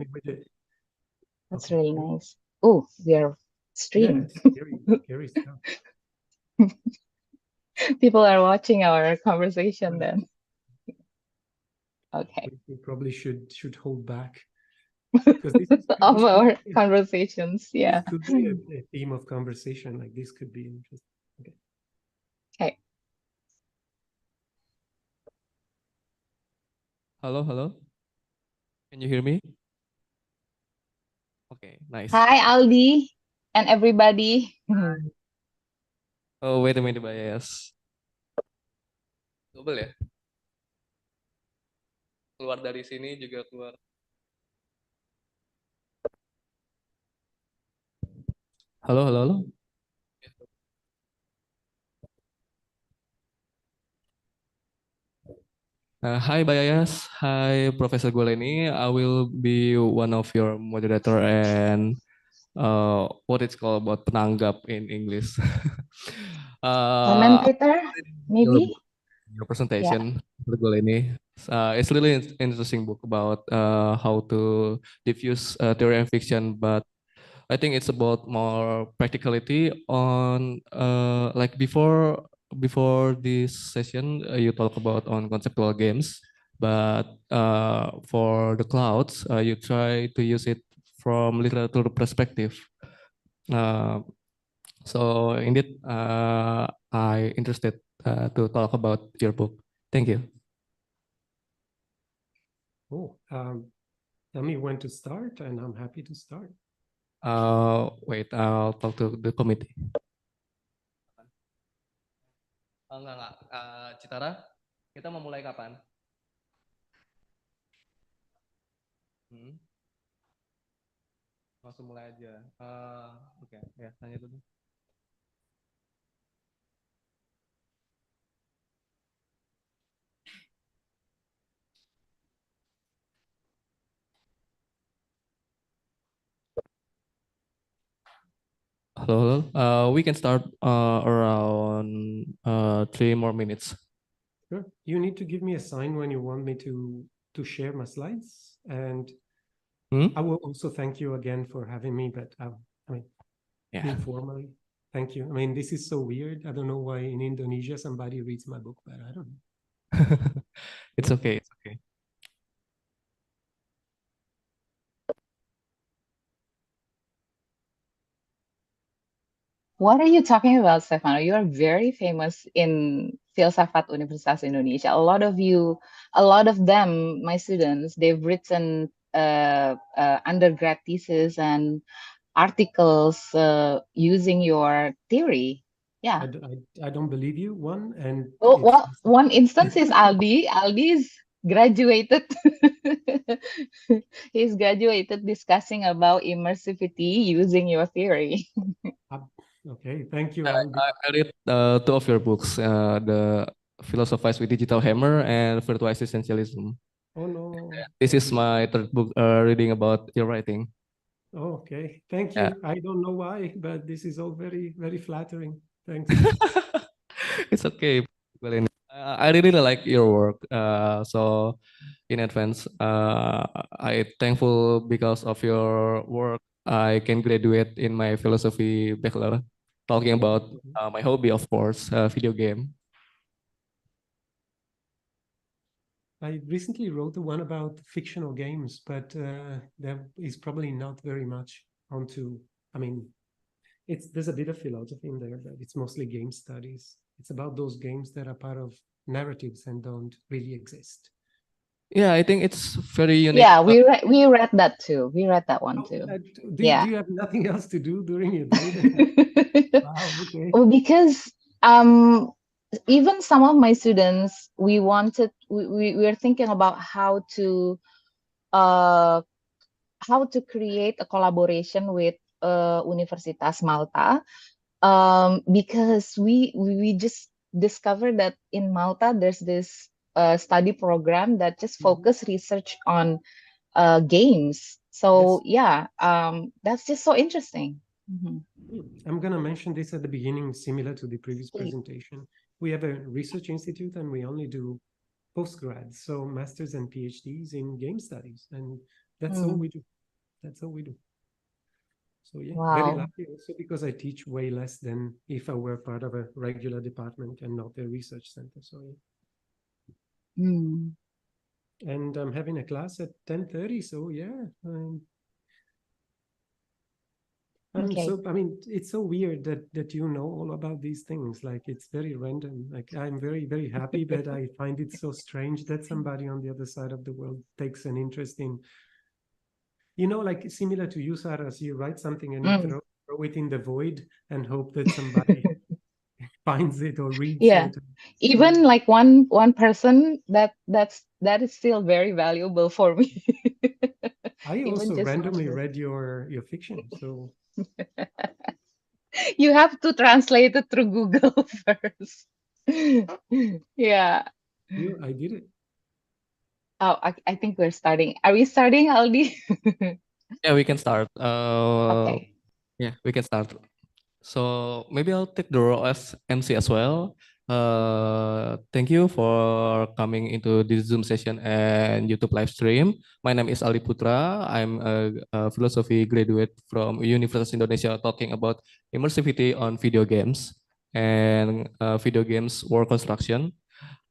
me with it. That's Okay. really nice. Oh, we are Yeah, streamed. it's scary stuff. People are watching our conversation then. Okay. We probably should hold back because Of our conversations, yeah. this could be a theme of conversation. Like this could be interesting. Okay. Okay. Hello, hello. Can you hear me? Okay, nice. Hi, Aldi and everybody. Oh, wait a minute, Bayas. Double ya? Keluar dari sini juga keluar. Halo, halo, halo. Hi Bayas, hi Professor Goleni. I will be one of your moderator and what it's called about penanggap in English. Commentator, maybe? Your presentation, Professor Goleni. It's really interesting book about how to diffuse theory and fiction, but I think it's about more practicality on like before this session you talk about on conceptual games, but for the clouds you try to use it from literature perspective. So indeed I interested to talk about your book. Thank you. Oh, tell me when to start, and I'm happy to start. Wait, I'll talk to the committee. Enggak. Citara, kita mau mulai kapan? Langsung mulai aja. Oke, ya, tanya dulu. Hello, hello. We can start around 3 more minutes. Sure. You need to give me a sign when you want me to share my slides, and I will also thank you again for having me. But I mean, informally, thank you. I mean, this is so weird. I don't know why in Indonesia somebody reads my book, but I don't know. It's okay. It's okay. What are you talking about, Stefano? You are very famous in Filsafat Universitas Indonesia. A lot of them, my students, they've written undergrad thesis and articles using your theory. Yeah. I don't believe you. One instance is Aldi. Aldi's graduated. He's graduated discussing about immersivity using your theory. Okay, thank you. I read 2 of your books, the Philosophize with Digital Hammer and Virtual Essentialism. Oh no! This is my 3rd book reading about your writing. Oh, okay, thank you. I don't know why, but this is all very, very flattering. Thanks. It's okay. I really like your work. So in advance, I thankful because of your work. I can graduate in my philosophy bachelor, talking about my hobby, of course, video game. I recently wrote the one about fictional games, but there is probably not very much onto. I mean, there's a bit of philosophy in there, but it's mostly game studies. It's about those games that are part of narratives and don't really exist. Yeah, I think it's very unique. Yeah, we read that too. We read that one too. Do you have nothing else to do during your day? Wow, okay. Well, because even some of my students, we were thinking about how to create a collaboration with Universitas Malta, because we just discovered that in Malta there's this study program that just focus research on games. So yeah, that's just so interesting. I'm going to mention this at the beginning, similar to the previous presentation. We have a research institute and we only do postgrads, so masters and PhDs in game studies. And That's all we do. That's all we do. So yeah, very Wow. lucky also because I teach way less than if I were part of a regular department and not a research center. So yeah. Mm. And I'm having a class at 10:30. So yeah, Okay. so I mean, it's so weird that you know all about these things. Like it's very random. Like I'm very, very happy, but I find it so strange that somebody on the other side of the world takes an interest in, you know, like similar to you, Sarah, as you write something and you throw it in the void and hope that somebody finds it or reads Yeah. it. Even like one person that is still very valuable for me. I Even also just randomly one read your fiction, so you have to translate it through Google first. Yeah. I did it. Oh, I think we're starting. Are we starting, Aldi? Yeah, we can start. Okay. Yeah, we can start. So maybe I'll take the role as MC as well. Thank you for coming into this Zoom session and YouTube live stream. My name is Ali Putra. I'm a philosophy graduate from Universitas Indonesia talking about immersivity on video games and video games world construction.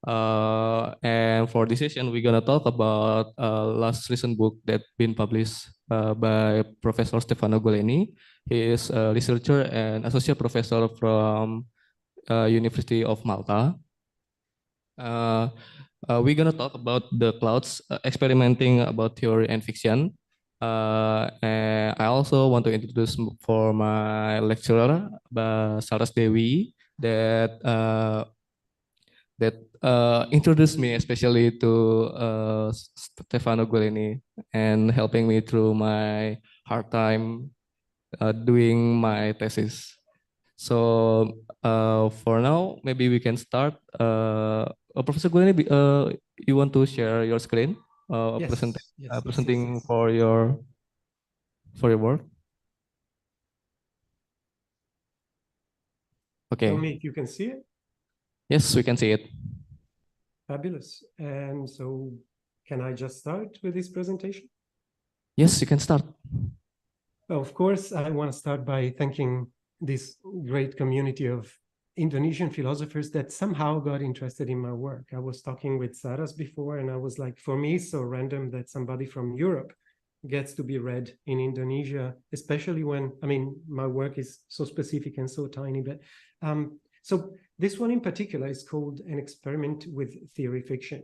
And for this session, we're gonna talk about last recent book that been published by Professor Stefano Goleni. He is a researcher and associate professor from University of Malta. We're gonna talk about the clouds, experimenting about theory and fiction. And I also want to introduce for my lecturer, Saras Dewi, that introduced me especially to Stefano Goleni and helping me through my hard time doing my thesis. So for now, maybe we can start. Professor Goleni, you want to share your screen, Yes. presenting for your work? Okay. Tell me if you can see it. Yes, we can see it. Fabulous. And so can I just start with this presentation? Yes, you can start. Well, of course, I want to start by thanking this great community of Indonesian philosophers that somehow got interested in my work. I was talking with Saras before, and I was like, for me, it's so random that somebody from Europe gets to be read in Indonesia, especially when, I mean, my work is so specific and so tiny. But so this one in particular is called An Experiment with Theory Fiction.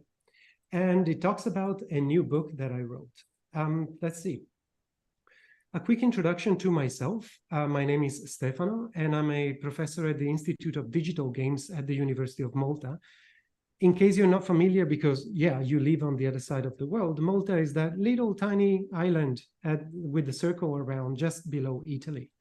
And it talks about a new book that I wrote. Let's see. A quick introduction to myself. My name is Stefano, and I'm a professor at the Institute of Digital Games at the University of Malta. In case you're not familiar, because, yeah, you live on the other side of the world, Malta is that little tiny island with the circle around just below Italy.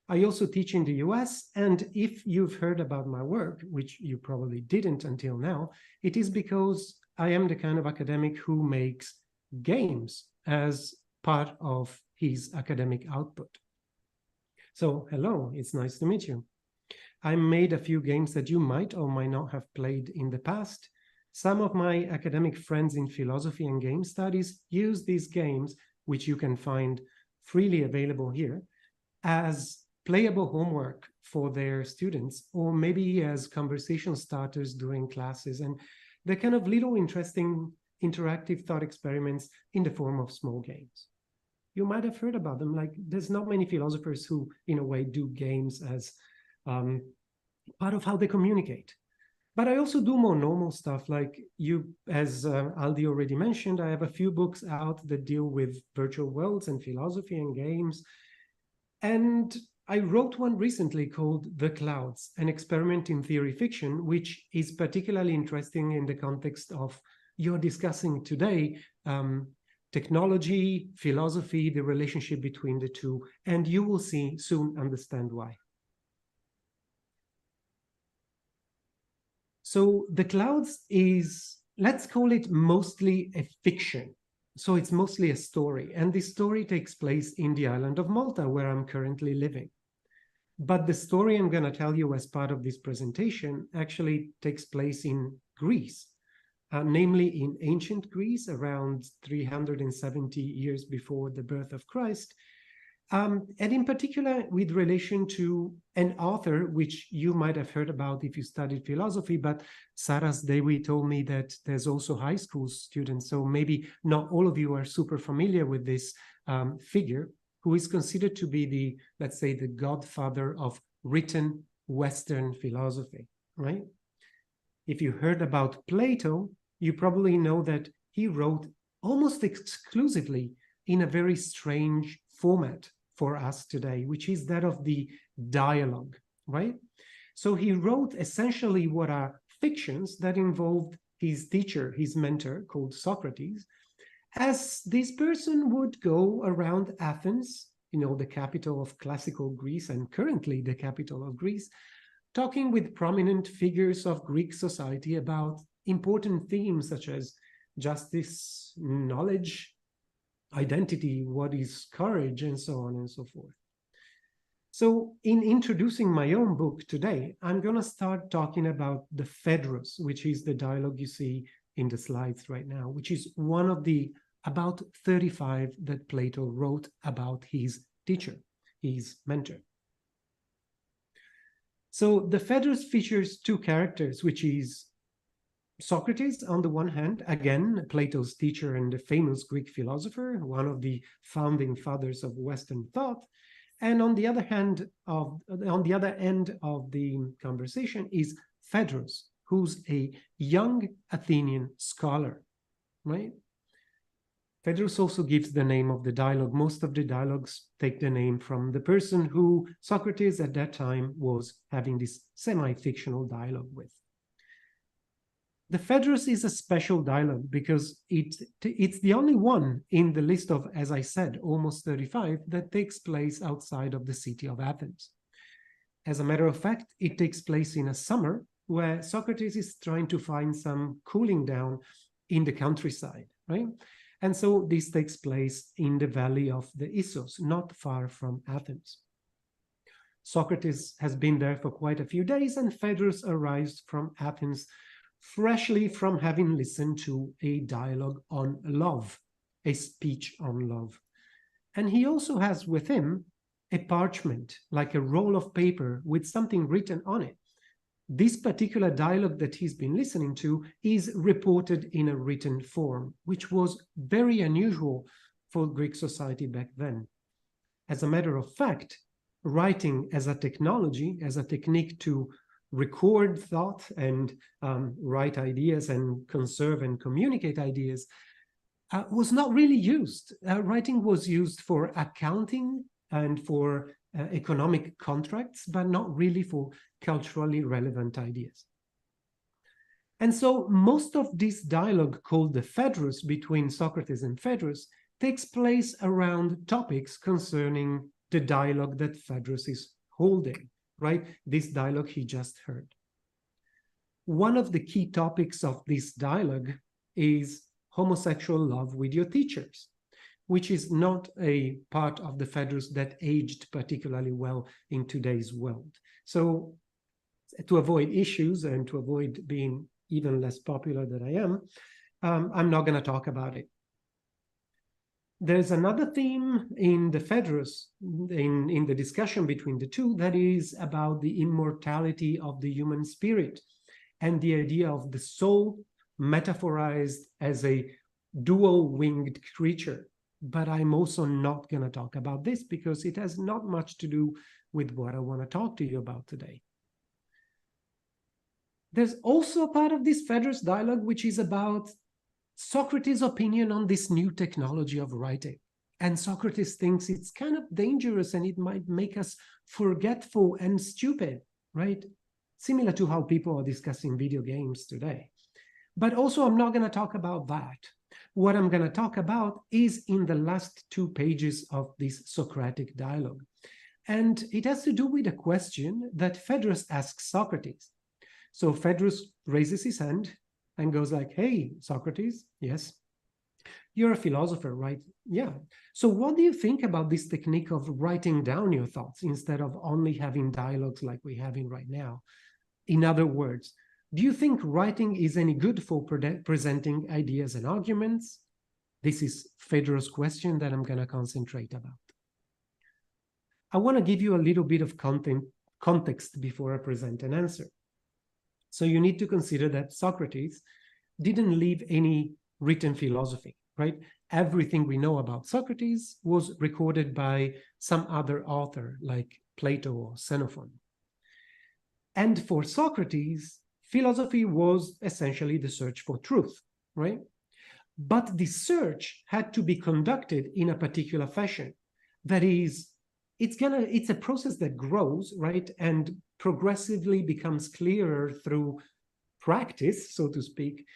I also teach in the US, and if you've heard about my work, which you probably didn't until now, it is because I am the kind of academic who makes games as part of his academic output. So, hello, it's nice to meet you. I made a few games that you might or might not have played in the past. Some of my academic friends in philosophy and game studies use these games, which you can find freely available here, as playable homework for their students, or maybe as conversation starters during classes. And they're kind of little interesting interactive thought experiments in the form of small games. You might have heard about them. Like, there's not many philosophers who, in a way, do games as part of how they communicate. But I also do more normal stuff, like as Aldi already mentioned, I have a few books out that deal with virtual worlds and philosophy and games. And I wrote one recently called The Clouds, an experiment in theory fiction, which is particularly interesting in the context of you're discussing today, technology, philosophy, the relationship between the two, and you will soon understand why. So The Clouds is, let's call it mostly a fiction. So it's mostly a story, and this story takes place in the island of Malta, where I'm currently living. But the story I'm going to tell you as part of this presentation actually takes place in Greece. namely in ancient Greece around 370 years before the birth of Christ, and in particular with relation to an author which you might have heard about if you studied philosophy, but Saras Dewi told me that there's also high school students, so maybe not all of you are super familiar with this figure, who is considered to be the, let's say, the godfather of written Western philosophy, right? If you heard about Plato, you probably know that he wrote almost exclusively in a very strange format for us today, which is that of the dialogue, right? So he wrote essentially what are fictions that involved his teacher, his mentor, called Socrates, as this person would go around Athens, you know, the capital of classical Greece and currently the capital of Greece, talking with prominent figures of Greek society about important themes such as justice, knowledge, identity, what is courage, and so on and so forth. So in introducing my own book today, I'm going to start talking about the Phaedrus, which is the dialogue you see in the slides right now, which is one of the about 35 that Plato wrote about his teacher, his mentor. So the Phaedrus features two characters, which is Socrates on the one hand, again, Plato's teacher and a famous Greek philosopher, one of the founding fathers of Western thought. And on the other hand, on the other end of the conversation is Phaedrus, who's a young Athenian scholar, right? Phaedrus also gives the name of the dialogue. Most of the dialogues take the name from the person who Socrates at that time was having this semi-fictional dialogue with. The Phaedrus is a special dialogue because it's the only one in the list of, as I said, almost 35 that takes place outside of the city of Athens. As a matter of fact, it takes place in a summer where Socrates is trying to find some cooling down in the countryside, right? And so this takes place in the valley of the Issos, not far from Athens. Socrates has been there for quite a few days, and Phaedrus arrives from Athens freshly from having listened to a dialogue on love, a speech on love. And he also has with him a parchment, like a roll of paper with something written on it. This particular dialogue that he's been listening to is reported in a written form, which was very unusual for Greek society back then. As a matter of fact, writing as a technology, as a technique to record thought and write ideas and conserve and communicate ideas was not really used. Writing was used for accounting and for economic contracts, but not really for culturally relevant ideas. And so most of this dialogue called the Phaedrus between Socrates and Phaedrus takes place around topics concerning the dialogue that Phaedrus is holding, right? This dialogue he just heard. One of the key topics of this dialogue is homosexual love with your teachers, which is not a part of the Phaedrus that aged particularly well in today's world. So to avoid issues and to avoid being even less popular than I am, I'm not going to talk about it. There's another theme in the Phaedrus, in the discussion between the two, that is about the immortality of the human spirit and the idea of the soul metaphorized as a dual-winged creature. But I'm also not going to talk about this because it has not much to do with what I want to talk to you about today. There's also a part of this Phaedrus dialogue which is about Socrates' opinion on this new technology of writing. And Socrates thinks it's kind of dangerous and it might make us forgetful and stupid, right? Similar to how people are discussing video games today. But also, I'm not going to talk about that. What I'm going to talk about is in the last 2 pages of this Socratic dialogue. And it has to do with a question that Phaedrus asks Socrates. So Phaedrus raises his hand and goes like, hey, Socrates, yes, you're a philosopher, right? Yeah. So what do you think about this technique of writing down your thoughts instead of only having dialogues like we're having right now? In other words, do you think writing is any good for presenting ideas and arguments? This is Phaedrus' question that I'm going to concentrate about. I want to give you a little bit of context before I present an answer. So you need to consider that Socrates didn't leave any written philosophy, right? Everything we know about Socrates was recorded by some other author like Plato or Xenophon. And for Socrates, philosophy was essentially the search for truth, right? But the search had to be conducted in a particular fashion. That is, it's a process that grows, right? And progressively becomes clearer through practice, so to speak.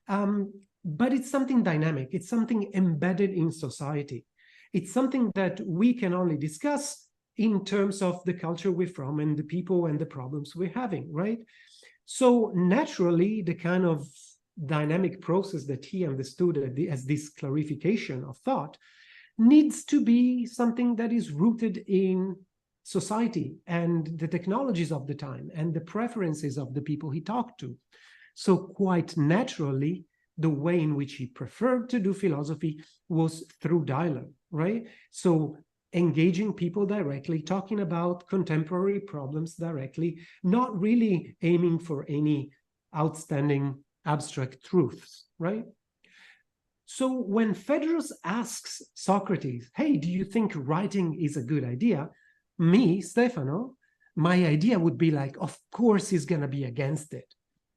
But it's something dynamic. It's something embedded in society. It's something that we can only discuss in terms of the culture we're from and the people and the problems we're having, right? So naturally, the kind of dynamic process that he understood as this clarification of thought needs to be something that is rooted in society and the technologies of the time and the preferences of the people he talked to. So quite naturally, the way in which he preferred to do philosophy was through dialogue, right? So engaging people directly, talking about contemporary problems directly, not really aiming for any outstanding abstract truths, right? So when Phaedrus asks Socrates, hey, do you think writing is a good idea? Me, Stefano, my idea would be like, of course he's going to be against it.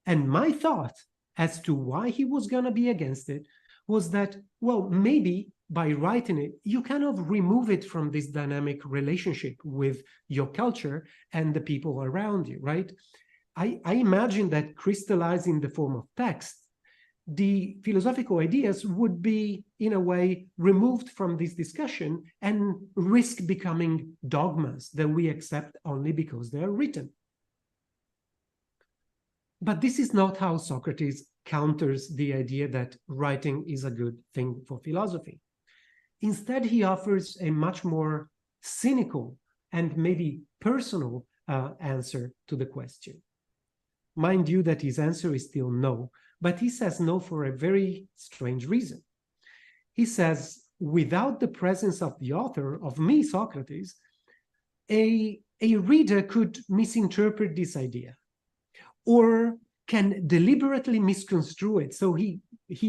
And my thought as to why he was going to be against it was that, well, maybe by writing it, you kind of remove it from this dynamic relationship with your culture and the people around you, right? I imagine that crystallized in the form of text, the philosophical ideas would be, in a way, removed from this discussion and risk becoming dogmas that we accept only because they are written. But this is not how Socrates counters the idea that writing is a good thing for philosophy. Instead, he offers a much more cynical and maybe personal answer to the question. Mind you that his answer is still no, but he says no for a very strange reason. He says, without the presence of the author, of me, Socrates, a reader could misinterpret this idea or can deliberately misconstrue it. So he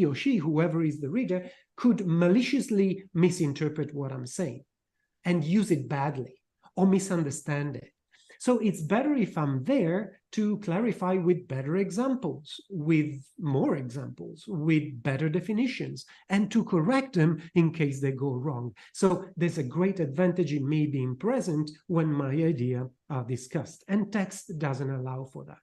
or she, whoever is the reader, could maliciously misinterpret what I'm saying and use it badly or misunderstand it. So it's better if I'm there to clarify with better examples, with more examples, with better definitions, and to correct them in case they go wrong. So there's a great advantage in me being present when my ideas are discussed, and text doesn't allow for that.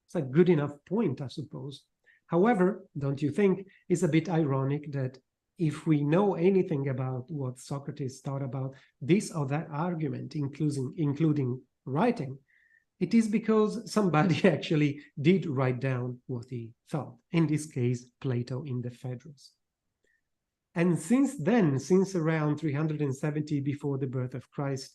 It's a good enough point, I suppose. However, don't you think it's a bit ironic that if we know anything about what Socrates thought about this or that argument, including writing, it is because somebody actually did write down what he thought, in this case, Plato in the Phaedrus. And since then, since around 370 before the birth of Christ,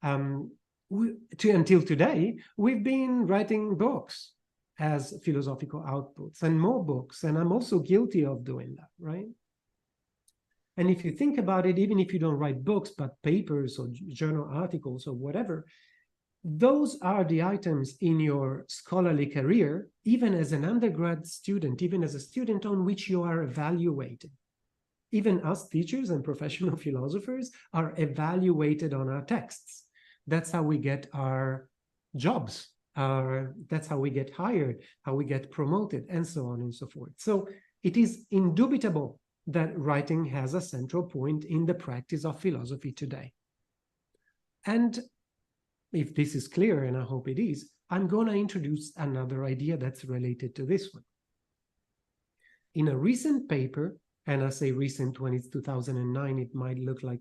until today, we've been writing books as philosophical outputs and more books, and I'm also guilty of doing that, right? And if you think about it, even if you don't write books, but papers or journal articles or whatever, those are the items in your scholarly career, even as an undergrad student, even as a student on which you are evaluated. Even us teachers and professional philosophers are evaluated on our texts. That's how we get our jobs. That's how we get hired, how we get promoted, and so on and so forth. So it is indubitable that writing has a central point in the practice of philosophy today. And if this is clear, and I hope it is, I'm going to introduce another idea that's related to this one. In a recent paper, and I say recent when it's 2009, it might look like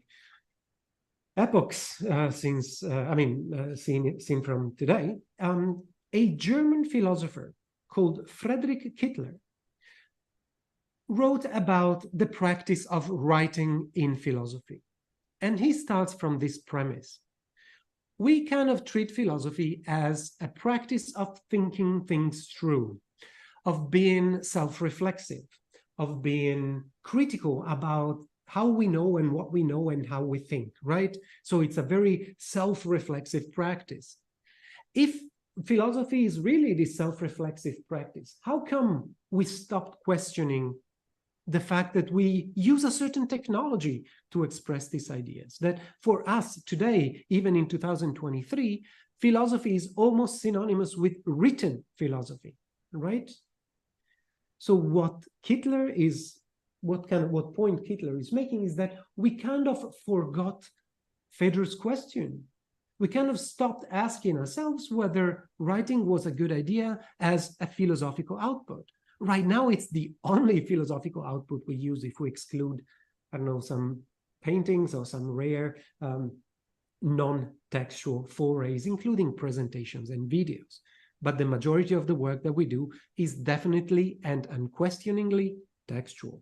epochs seen from today, a German philosopher called Friedrich Kittler wrote about the practice of writing in philosophy. And he starts from this premise. we kind of treat philosophy as a practice of thinking things through, of being self-reflexive, of being critical about how we know and what we know and how we think, right? So it's a very self-reflexive practice. If philosophy is really this self-reflexive practice, how come we stopped questioning the fact that we use a certain technology to express these ideas? That for us today, even in 2023, philosophy is almost synonymous with written philosophy, right? So what point Kittler is making is that we kind of forgot Federer's question. We kind of stopped asking ourselves whether writing was a good idea as a philosophical output. Right now, it's the only philosophical output we use if we exclude, I don't know, some paintings or some rare non-textual forays, including presentations and videos. But the majority of the work that we do is definitely and unquestioningly textual.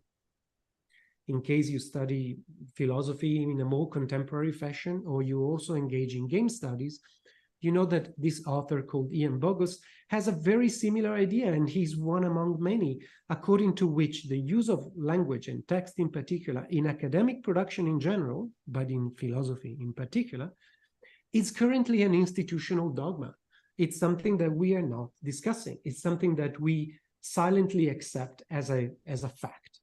In case you study philosophy in a more contemporary fashion, or you also engage in game studies, you know that this author called Ian Bogost has a very similar idea, and he's one among many, according to which the use of language and text in particular, in academic production in general, but in philosophy in particular, is currently an institutional dogma. It's something that we are not discussing. It's something that we silently accept as a fact.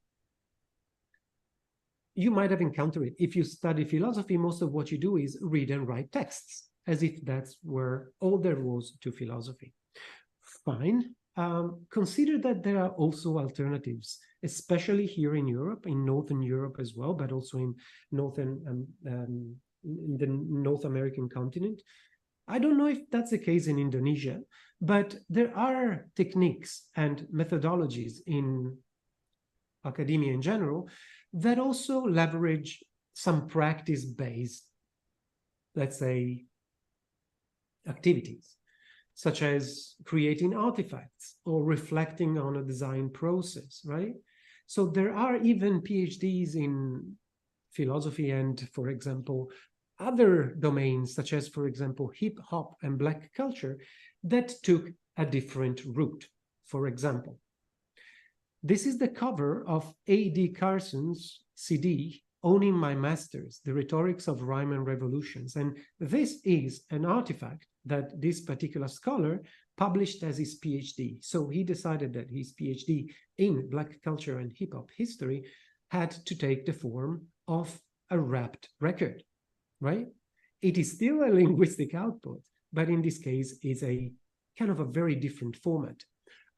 You might have encountered it. If you study philosophy, most of what you do is read and write texts, as if that's where all there was to philosophy. Fine. Consider that there are also alternatives, especially here in Europe, in Northern Europe as well, but also in in the North American continent. I don't know if that's the case in Indonesia, but there are techniques and methodologies in academia in general that also leverage some practice-based, let's say, activities, such as creating artifacts or reflecting on a design process, right? So there are even PhDs in philosophy and, for example, other domains, such as, for example, hip hop and Black culture, that took a different route. For example, this is the cover of A.D. Carson's CD, Owning My Masters, The Rhetorics of Rhyme and Revolutions. And this is an artifact that this particular scholar published as his PhD. So he decided that his PhD in Black culture and hip hop history had to take the form of a wrapped record, right? It is still a linguistic output, but in this case, it's a kind of a very different format.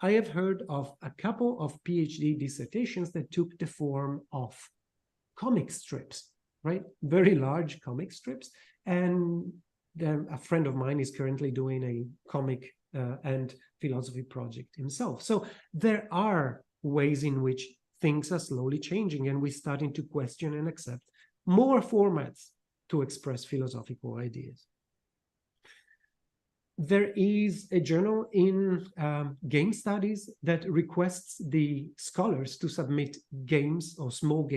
I have heard of a couple of PhD dissertations that took the form of comic strips, right? Very large comic strips. And a friend of mine is currently doing a comic and philosophy project himself. So there are ways in which things are slowly changing, and we're starting to question and accept more formats to express philosophical ideas. There is a journal in game studies that requests the scholars to submit games or small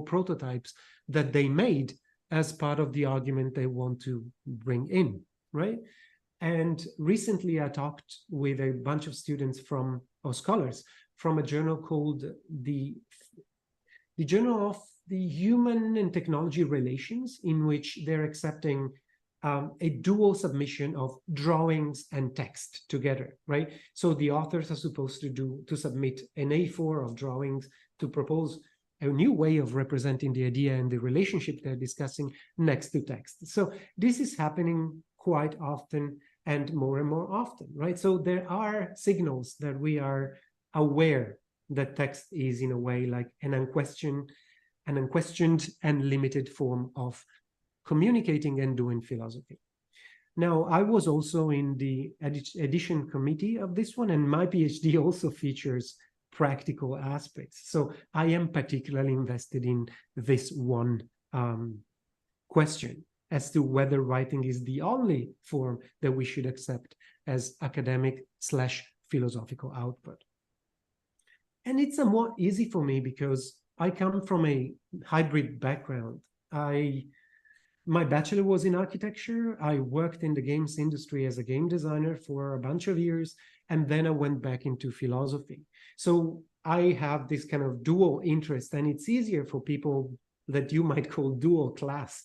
prototypes that they made as part of the argument they want to bring in, right? And recently I talked with a bunch of students or scholars from a journal called the Journal of the Human and Technology Relations, in which they're accepting a dual submission of drawings and text together, right? So the authors are supposed to submit an A4 of drawings to propose a new way of representing the idea and the relationship they're discussing next to text. So this is happening quite often and more often, right? So there are signals that we are aware that text is in a way like an unquestioned and limited form of communicating and doing philosophy. Now, I was also in the edition committee of this one, and my PhD also features practical aspects. So I am particularly invested in this one question as to whether writing is the only form that we should accept as academic/philosophical output. And it's somewhat easy for me because I come from a hybrid background. I My bachelor was in architecture. I worked in the games industry as a game designer for a bunch of years, and then I went back into philosophy. So I have this kind of dual interest, and it's easier for people that you might call dual class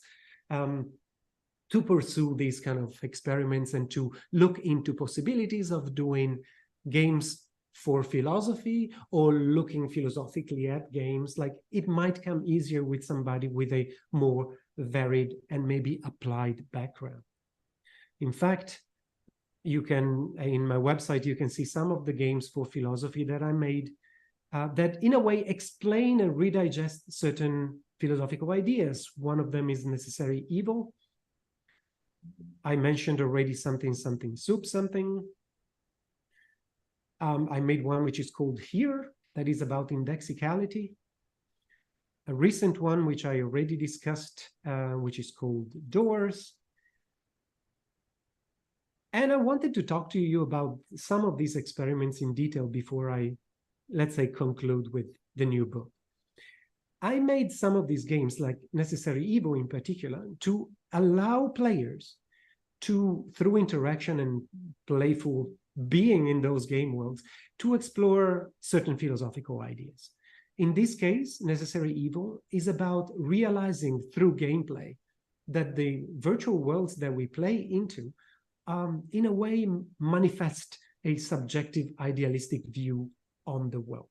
to pursue these kind of experiments and to look into possibilities of doing games for philosophy or looking philosophically at games. Like, it might come easier with somebody with a more varied and maybe applied background. In fact, you can, in my website, you can see some of the games for philosophy that I made that in a way explain and redigest certain philosophical ideas. One of them is Necessary Evil. I mentioned already Something Soup Something. I made one which is called Here, that is about indexicality. A recent one, which I already discussed, which is called Doors. And I wanted to talk to you about some of these experiments in detail before I, let's say, conclude with the new book. I made some of these games, like Necessary Evil in particular, to allow players to, through interaction and playful being in those game worlds, to explore certain philosophical ideas. In this case, Necessary Evil is about realizing through gameplay that the virtual worlds that we play into, in a way, manifest a subjective, idealistic view on the world,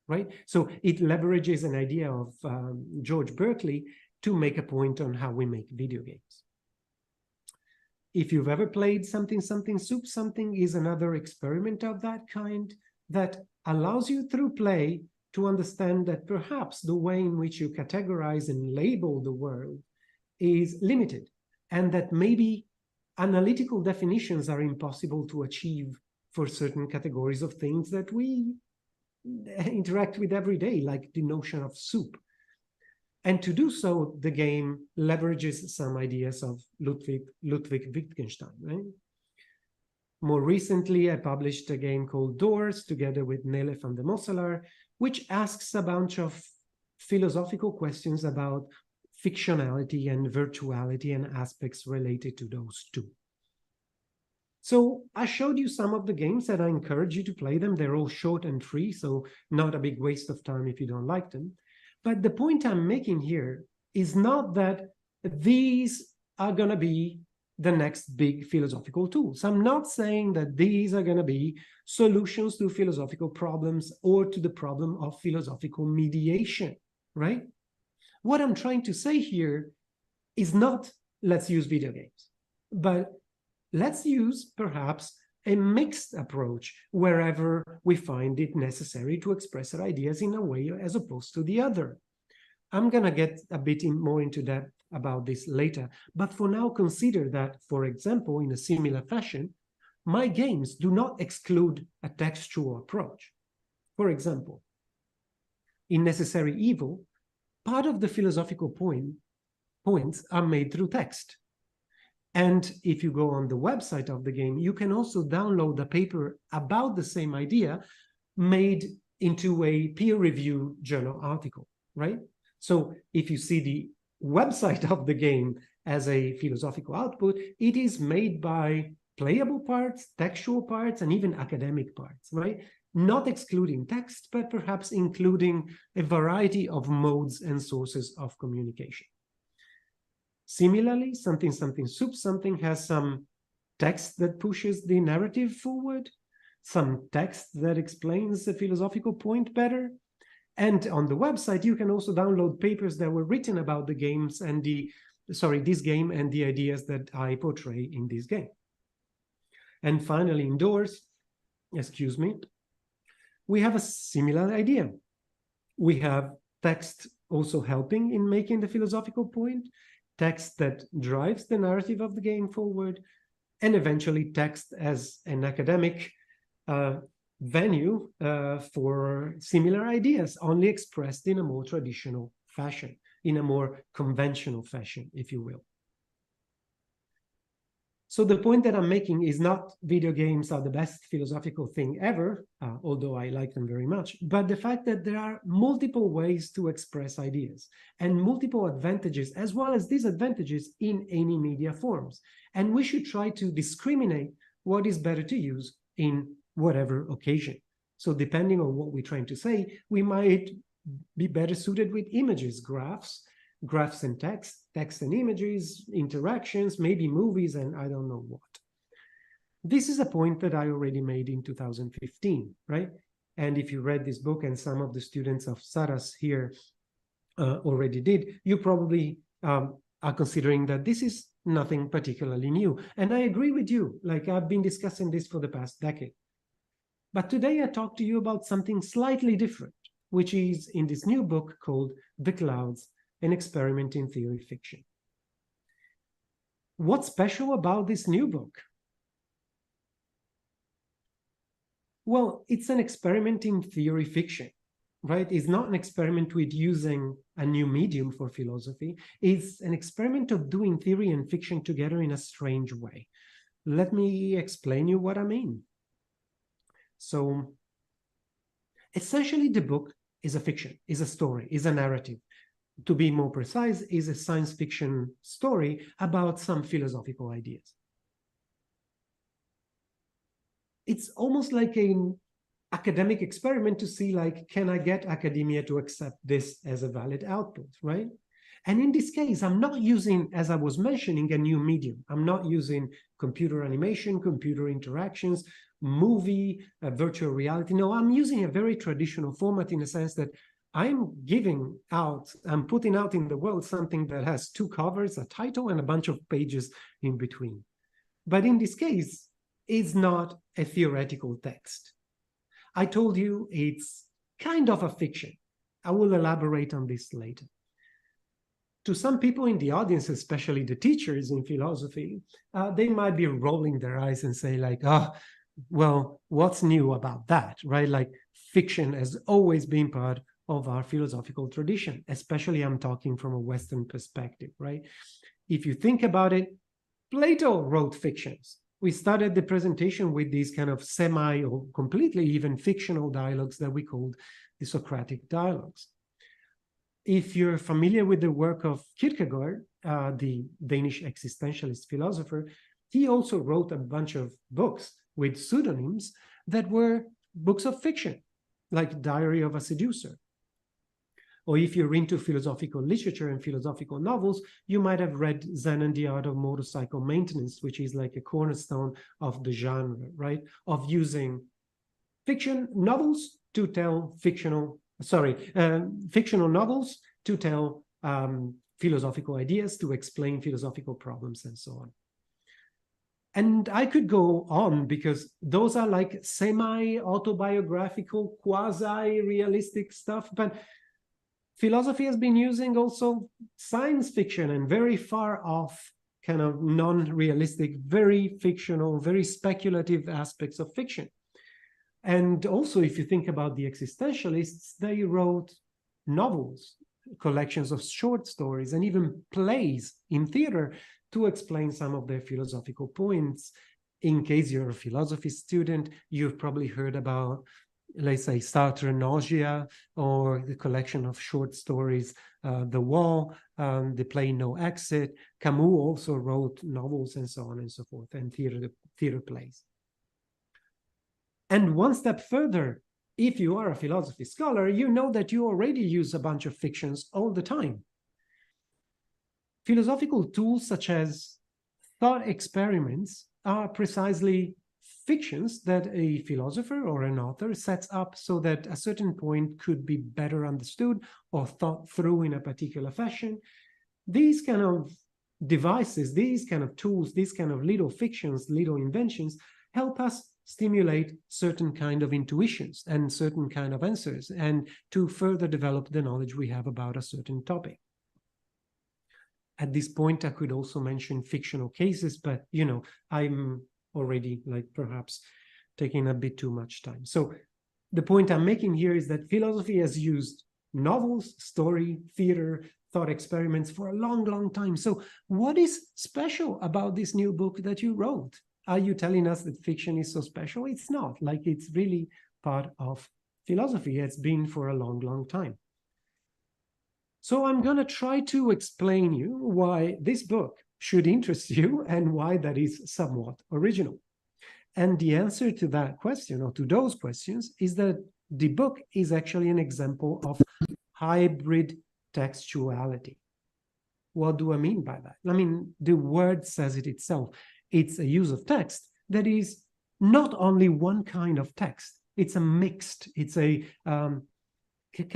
right? So it leverages an idea of George Berkeley to make a point on how we make video games. If you've ever played Something Soup Something is another experiment of that kind that allows you through play to understand that perhaps the way in which you categorize and label the world is limited, and that maybe analytical definitions are impossible to achieve for certain categories of things that we interact with every day, like the notion of soup. And to do so, the game leverages some ideas of Ludwig Wittgenstein, right? More recently, I published a game called Doors together with Nele van de Mosselaar, which asks a bunch of philosophical questions about fictionality and virtuality and aspects related to those two. So I showed you some of the games that I encourage you to play them. They're all short and free, so not a big waste of time if you don't like them. But the point I'm making here is not that these are going to be the next big philosophical tools. I'm not saying that these are going to be solutions to philosophical problems or to the problem of philosophical mediation, right? What I'm trying to say here is not, let's use video games, but let's use perhaps a mixed approach wherever we find it necessary to express our ideas in a way as opposed to the other. I'm going to get a bit more into depth about this later, but for now, consider that, for example, in a similar fashion, my games do not exclude a textual approach. For example, in Necessary Evil, part of the philosophical points are made through text. And if you go on the website of the game, you can also download a paper about the same idea made into a peer-reviewed journal article, right? So if you see the website of the game as a philosophical output, it is made by playable parts, textual parts, and even academic parts, right? Not excluding text, but perhaps including a variety of modes and sources of communication. Similarly, Something Soup Something has some text that pushes the narrative forward, some text that explains the philosophical point better. And on the website, you can also download papers that were written about the games and this game and the ideas that I portray in this game. And finally, indoors, excuse me, we have a similar idea. We have text also helping in making the philosophical point, text that drives the narrative of the game forward, and eventually text as an academic venue for similar ideas, only expressed in a more traditional fashion, in a more conventional fashion, if you will. So the point that I'm making is not video games are the best philosophical thing ever, although I like them very much, but the fact that there are multiple ways to express ideas and multiple advantages as well as disadvantages in any media forms. And we should try to discriminate what is better to use in whatever occasion. So depending on what we're trying to say, we might be better suited with images, graphs and text and images, interactions, maybe movies, and I don't know what. This is a point that I already made in 2015, right? And if you read this book, and some of the students of Saras here already did, you probably are considering that this is nothing particularly new. And I agree with you, like I've been discussing this for the past decade. But today I talk to you about something slightly different, which is in this new book called The Clouds, an experiment in theory fiction. What's special about this new book? Well, it's an experiment in theory fiction, right? It's not an experiment with using a new medium for philosophy. It's an experiment of doing theory and fiction together in a strange way. Let me explain you what I mean. So, essentially, the book is a fiction, is a story, is a narrative. To be more precise, is a science fiction story about some philosophical ideas. It's almost like an academic experiment to see, like, can I get academia to accept this as a valid output, right? And in this case, I'm not using, as I was mentioning, a new medium. I'm not using computer animation, computer interactions, movie, virtual reality. No, I'm using a very traditional format in the sense that I'm putting out in the world something that has two covers, a title, and a bunch of pages in between. But in this case, it's not a theoretical text. I told you it's kind of a fiction. I will elaborate on this later. To some people in the audience, especially the teachers in philosophy, they might be rolling their eyes and say like, oh, well, what's new about that, right? Like fiction has always been part of our philosophical tradition, especially I'm talking from a Western perspective, right? If you think about it, Plato wrote fictions. We started the presentation with these kind of semi or completely even fictional dialogues that we called the Socratic dialogues. If you're familiar with the work of Kierkegaard, the Danish existentialist philosopher, he also wrote a bunch of books with pseudonyms that were books of fiction, like Diary of a Seducer. Or if you're into philosophical literature and philosophical novels, you might have read Zen and the Art of Motorcycle Maintenance, which is like a cornerstone of the genre, right? Of using fiction novels to tell fictional novels to tell philosophical ideas, to explain philosophical problems and so on. And I could go on because those are like semi-autobiographical, quasi-realistic stuff, but philosophy has been using also science fiction and very far off, kind of non-realistic, very fictional, very speculative aspects of fiction. And also, if you think about the existentialists, they wrote novels, collections of short stories, and even plays in theater to explain some of their philosophical points. In case you're a philosophy student, you've probably heard about, let's say, Sartre Nausea, or the collection of short stories, The Wall, the play No Exit. Camus also wrote novels and so on and so forth, and theater plays. And one step further, if you are a philosophy scholar, you know that you already use a bunch of fictions all the time. Philosophical tools such as thought experiments are precisely fictions that a philosopher or an author sets up so that a certain point could be better understood or thought through in a particular fashion. These kind of devices, these kind of tools, these kind of little fictions, little inventions help us stimulate certain kind of intuitions and certain kind of answers, and to further develop the knowledge we have about a certain topic. At this point, I could also mention fictional cases, but you know, I'm already like perhaps taking a bit too much time. So the point I'm making here is that philosophy has used novels, story, theater, thought experiments for a long, long time. So what is special about this new book that you wrote? Are you telling us that fiction is so special? It's not. Like, it's really part of philosophy. It's been for a long, long time. So I'm going to try to explain you why this book should interest you and why that is somewhat original. And the answer to that question, or to those questions, is that the book is actually an example of hybrid textuality. What do I mean by that? I mean, the word says it itself. It's a use of text that is not only one kind of text. It's a mixed, it's a kind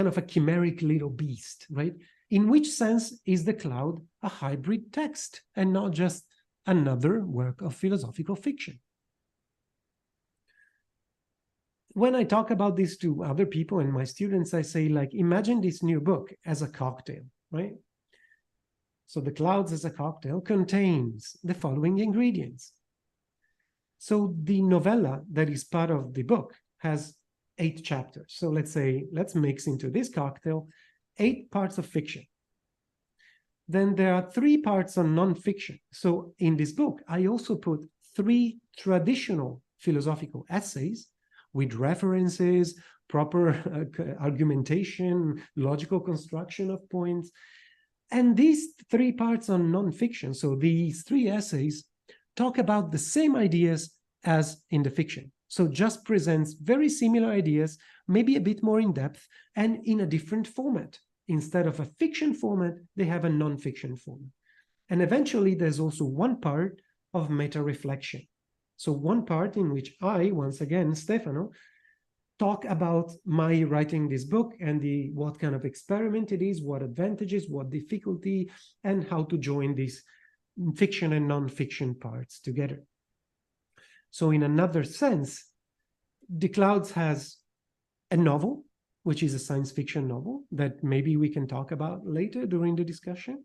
of a chimeric little beast, right? In which sense is the cloud a hybrid text and not just another work of philosophical fiction? When I talk about this to other people and my students, I say, like, imagine this new book as a cocktail, right? So the clouds as a cocktail contains the following ingredients. So the novella that is part of the book has 8 chapters. So let's mix into this cocktail 8 parts of fiction. Then there are 3 parts on non-fiction. So in this book, I also put 3 traditional philosophical essays with references, proper argumentation, logical construction of points. And these 3 parts on non-fiction, so these 3 essays, talk about the same ideas as in the fiction. So just presents very similar ideas, maybe a bit more in depth, and in a different format. Instead of a fiction format, they have a non-fiction format. And eventually, there's also one part of meta-reflection. So one part in which I, once again, Stefano, talk about my writing this book and what kind of experiment it is, what advantages, what difficulty, and how to join these fiction and non-fiction parts together. So in another sense, The Clouds has a novel, which is a science fiction novel that maybe we can talk about later during the discussion.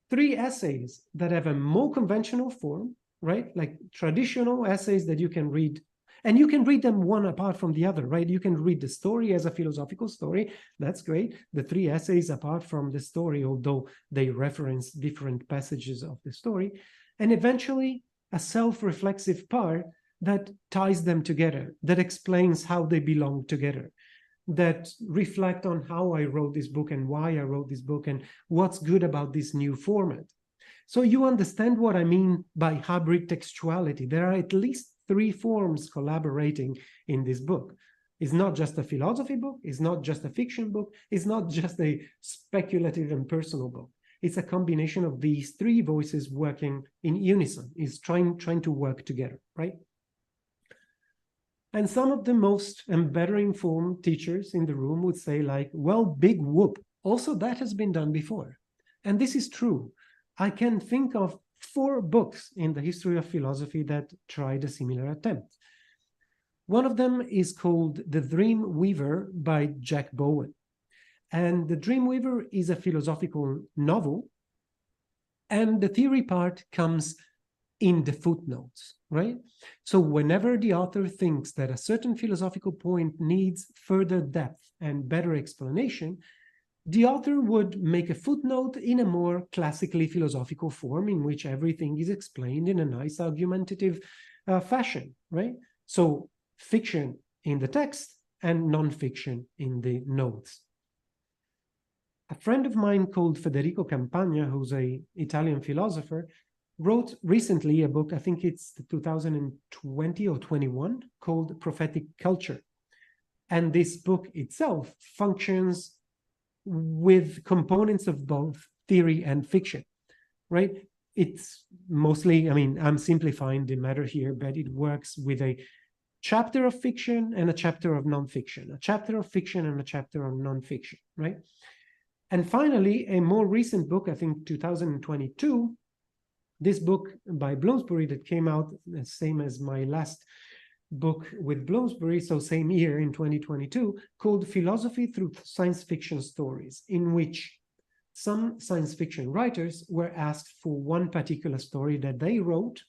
3 essays that have a more conventional form, right? Like traditional essays that you can read, and you can read them one apart from the other, right? You can read the story as a philosophical story. That's great. The 3 essays apart from the story, although they reference different passages of the story. And eventually a self-reflexive part that ties them together, that explains how they belong together, that reflect on how I wrote this book and why I wrote this book and what's good about this new format. So you understand what I mean by hybrid textuality. There are at least 3 forms collaborating in this book. It's not just a philosophy book, it's not just a fiction book, it's not just a speculative and personal book. It's a combination of these 3 voices working in unison, is trying to work together, right? And some of the most and better informed teachers in the room would say, like, well, big whoop. Also, that has been done before. And this is true. I can think of 4 books in the history of philosophy that tried a similar attempt. One of them is called The Dream Weaver by Jack Bowen. And The Dream Weaver is a philosophical novel. And the theory part comes in the footnotes, right? So whenever the author thinks that a certain philosophical point needs further depth and better explanation, the author would make a footnote in a more classically philosophical form in which everything is explained in a nice argumentative fashion, right? So fiction in the text and non-fiction in the notes. A friend of mine called Federico Campagna, who's an Italian philosopher, wrote recently a book, I think it's 2020 or 21, called Prophetic Culture. And this book itself functions with components of both theory and fiction, right? It's mostly, I mean, I'm simplifying the matter here, but it works with a chapter of fiction and a chapter of nonfiction, a chapter of fiction and a chapter of nonfiction, right? And finally, a more recent book, I think 2022, this book by Bloomsbury that came out the same as my last book with Bloomsbury, so same year in 2022, called Philosophy Through Science Fiction Stories, in which some science fiction writers were asked for one particular story that they wrote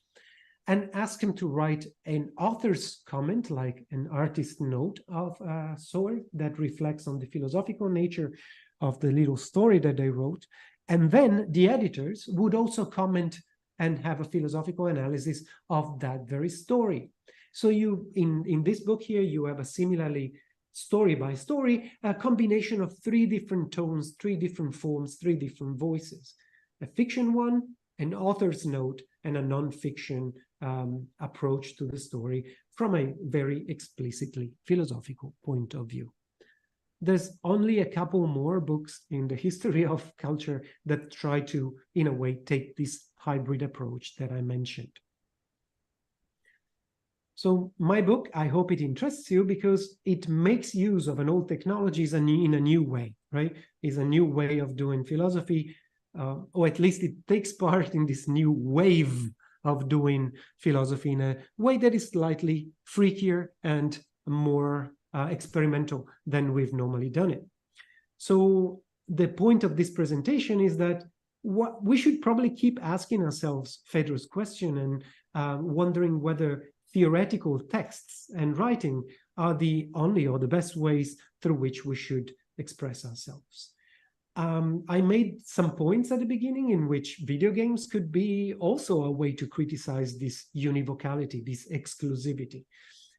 and asked them to write an author's comment, like an artist note of a sort that reflects on the philosophical nature of the little story that they wrote. And then the editors would also comment and have a philosophical analysis of that very story. So you, in this book here, you have a similarly story by story, a combination of 3 different tones, 3 different forms, 3 different voices. A fiction one, an author's note, and a non-fiction approach to the story from a very explicitly philosophical point of view. There's only a couple more books in the history of culture that try to, in a way, take this hybrid approach that I mentioned. So my book, I hope it interests you because it makes use of an old technologies in a new way, right? It's a new way of doing philosophy, or at least it takes part in this new wave of doing philosophy in a way that is slightly freakier and more experimental than we've normally done it. So the point of this presentation is that what we should probably keep asking ourselves Phaedra's question and wondering whether theoretical texts and writing are the only or the best ways through which we should express ourselves. I made some points at the beginning in which video games could be also a way to criticize this univocality, this exclusivity.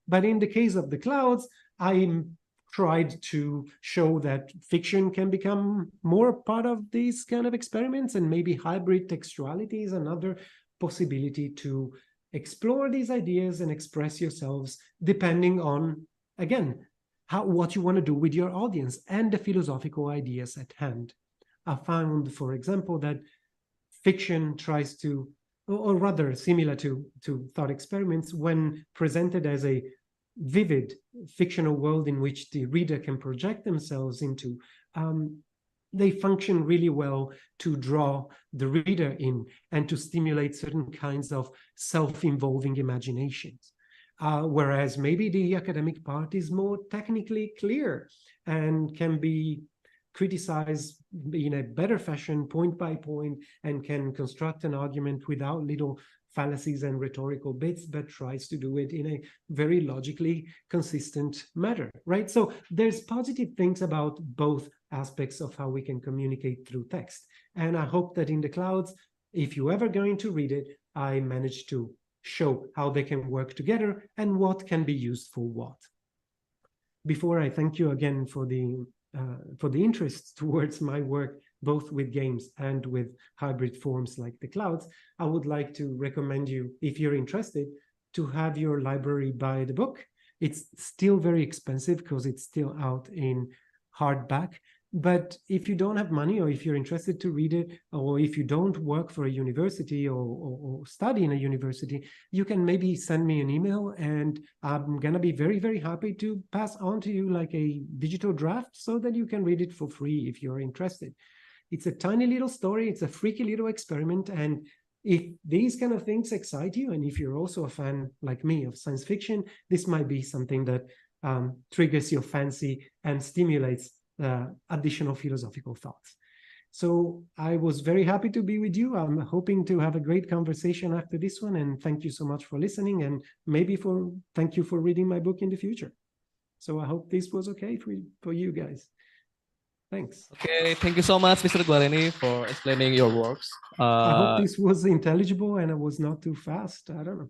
But in the case of the clouds, I tried to show that fiction can become more part of these kind of experiments, and maybe hybrid textuality is another possibility to explore these ideas and express yourselves depending on, again, what you want to do with your audience and the philosophical ideas at hand. I found, for example, that fiction tries to, or rather similar to thought experiments, when presented as a vivid fictional world in which the reader can project themselves into, they function really well to draw the reader in and to stimulate certain kinds of self-involving imaginations. Whereas maybe the academic part is more technically clear and can be criticized in a better fashion, point by point, and can construct an argument without little fallacies and rhetorical bits, but tries to do it in a very logically consistent manner, right? So there's positive things about both aspects of how we can communicate through text. And I hope that in the clouds, if you're ever going to read it, I managed to show how they can work together and what can be used for what. Before I thank you again for the interest towards my work, both with games and with hybrid forms like the clouds, I would like to recommend you, if you're interested, to have your library buy the book. It's still very expensive because it's still out in hardback. But if you don't have money, or if you're interested to read it, or if you don't work for a university or study in a university, you can maybe send me an email, and I'm going to be very, very happy to pass on to you like a digital draft so that you can read it for free if you're interested. It's a tiny little story. It's a freaky little experiment. And if these kind of things excite you, and if you're also a fan like me of science fiction, this might be something that triggers your fancy and stimulates additional philosophical thoughts. So I was very happy to be with you. I'm hoping to have a great conversation after this one, and thank you so much for listening, and maybe thank you for reading my book in the future. So I hope this was okay for you guys. Thanks. Okay, thank you so much, Mr. Guareni, for explaining your works. I hope this was intelligible and I was not too fast. I don't know.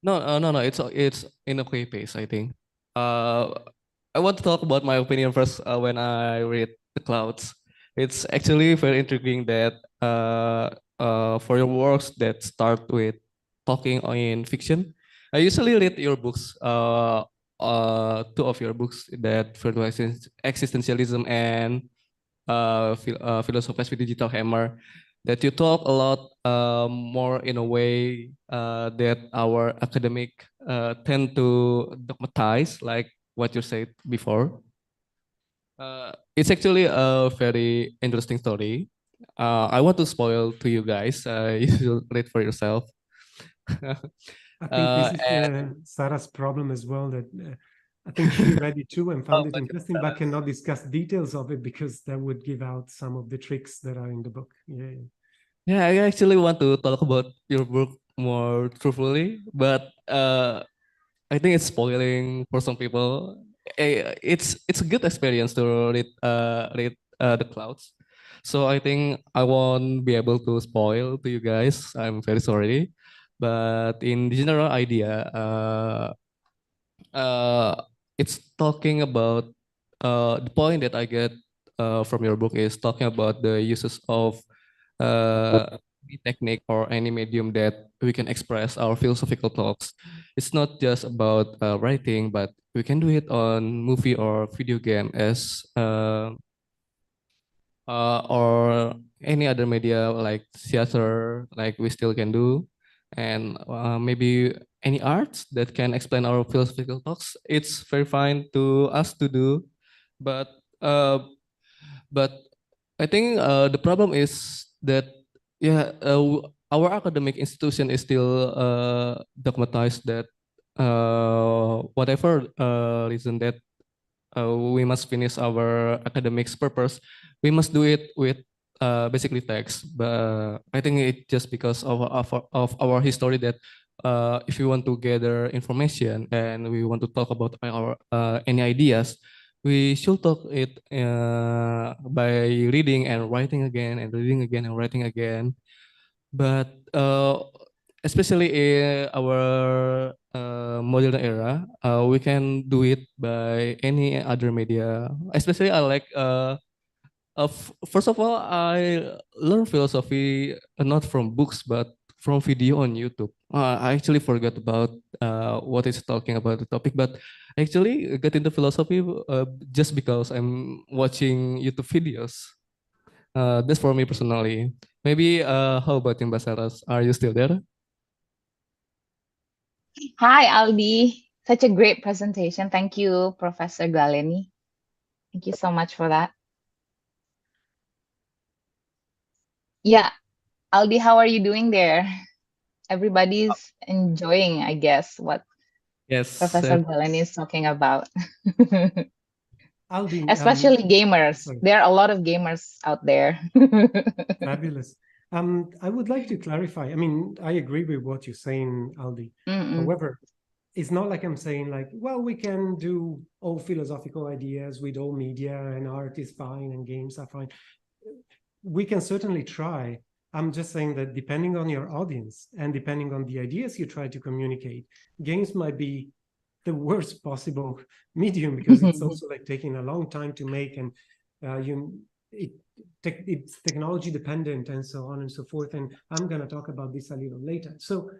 No. It's in a quick pace, I think. I want to talk about my opinion first. When I read The Clouds, it's actually very intriguing that for your works that start with talking in fiction, I usually read your books. Two of your books that fertilize existentialism and Philosophies with Digital Hammer, that you talk a lot more in a way that our academic tend to dogmatize, like what you said before. It's actually a very interesting story. I want to spoil to you guys. You should read for yourself. I think this is Sarah's problem as well, that I think she read it too and found it interesting, but cannot discuss details of it because that would give out some of the tricks that are in the book. Yeah, I actually want to talk about your book more truthfully, but I think it's spoiling for some people. It's a good experience to read the clouds. So I think I won't be able to spoil to you guys. I'm very sorry. But in the general idea, uh, it's talking about the point that I get from your book is talking about the uses of any technique or any medium that we can express our philosophical thoughts. It's not just about writing, but we can do it on movie or video game as or any other media like theater, like we still can do, and maybe any arts that can explain our philosophical thoughts. It's very fine to us to do, but uh, but I think the problem is that yeah, our academic institution is still dogmatized that whatever reason that we must finish our academics purpose, we must do it with basically text. But I think it just because of our history that if we want to gather information and we want to talk about our any ideas, we should talk it by reading and writing again and reading again and writing again. But especially in our modern era, we can do it by any other media. Especially, I like. First of all, I learned philosophy not from books but from video on YouTube. I actually forgot about what it's talking about the topic, but actually got into philosophy just because I'm watching YouTube videos. That's for me personally. Maybe how about you, Mbak Saras? Are you still there? Hi, Aldi. Such a great presentation. Thank you, Professor Galeni. Thank you so much for that. Yeah, Aldi, how are you doing there? Everybody's enjoying, I guess, what Yes. Professor Galeni is talking about. Aldi, Especially gamers. sorry. There are a lot of gamers out there. Fabulous. I would like to clarify. I mean, I agree with what you're saying, Aldi. Mm-mm. However, it's not like I'm saying like, well, we can do all philosophical ideas with all media and art is fine and games are fine. We can certainly try. I'm just saying that depending on your audience and depending on the ideas you try to communicate, games might be the worst possible medium because it's also like taking a long time to make and it's technology dependent and so on and so forth. And I'm going to talk about this a little later. So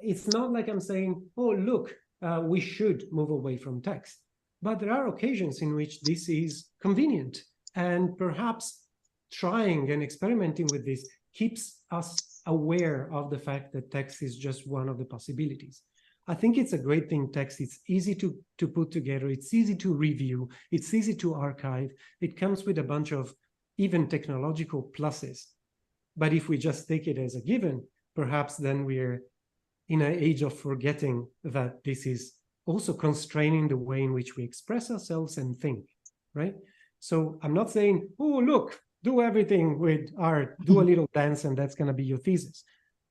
it's not like I'm saying, oh, look, we should move away from text. But there are occasions in which this is convenient. And perhaps trying and experimenting with this keeps us aware of the fact that text is just one of the possibilities. I think it's a great thing, text. It's easy to put together. It's easy to review. It's easy to archive. It comes with a bunch of even technological pluses. But if we just take it as a given, perhaps then we're in an age of forgetting that this is also constraining the way in which we express ourselves and think, right? So I'm not saying, oh, look, do everything with art, do a little dance, and that's going to be your thesis.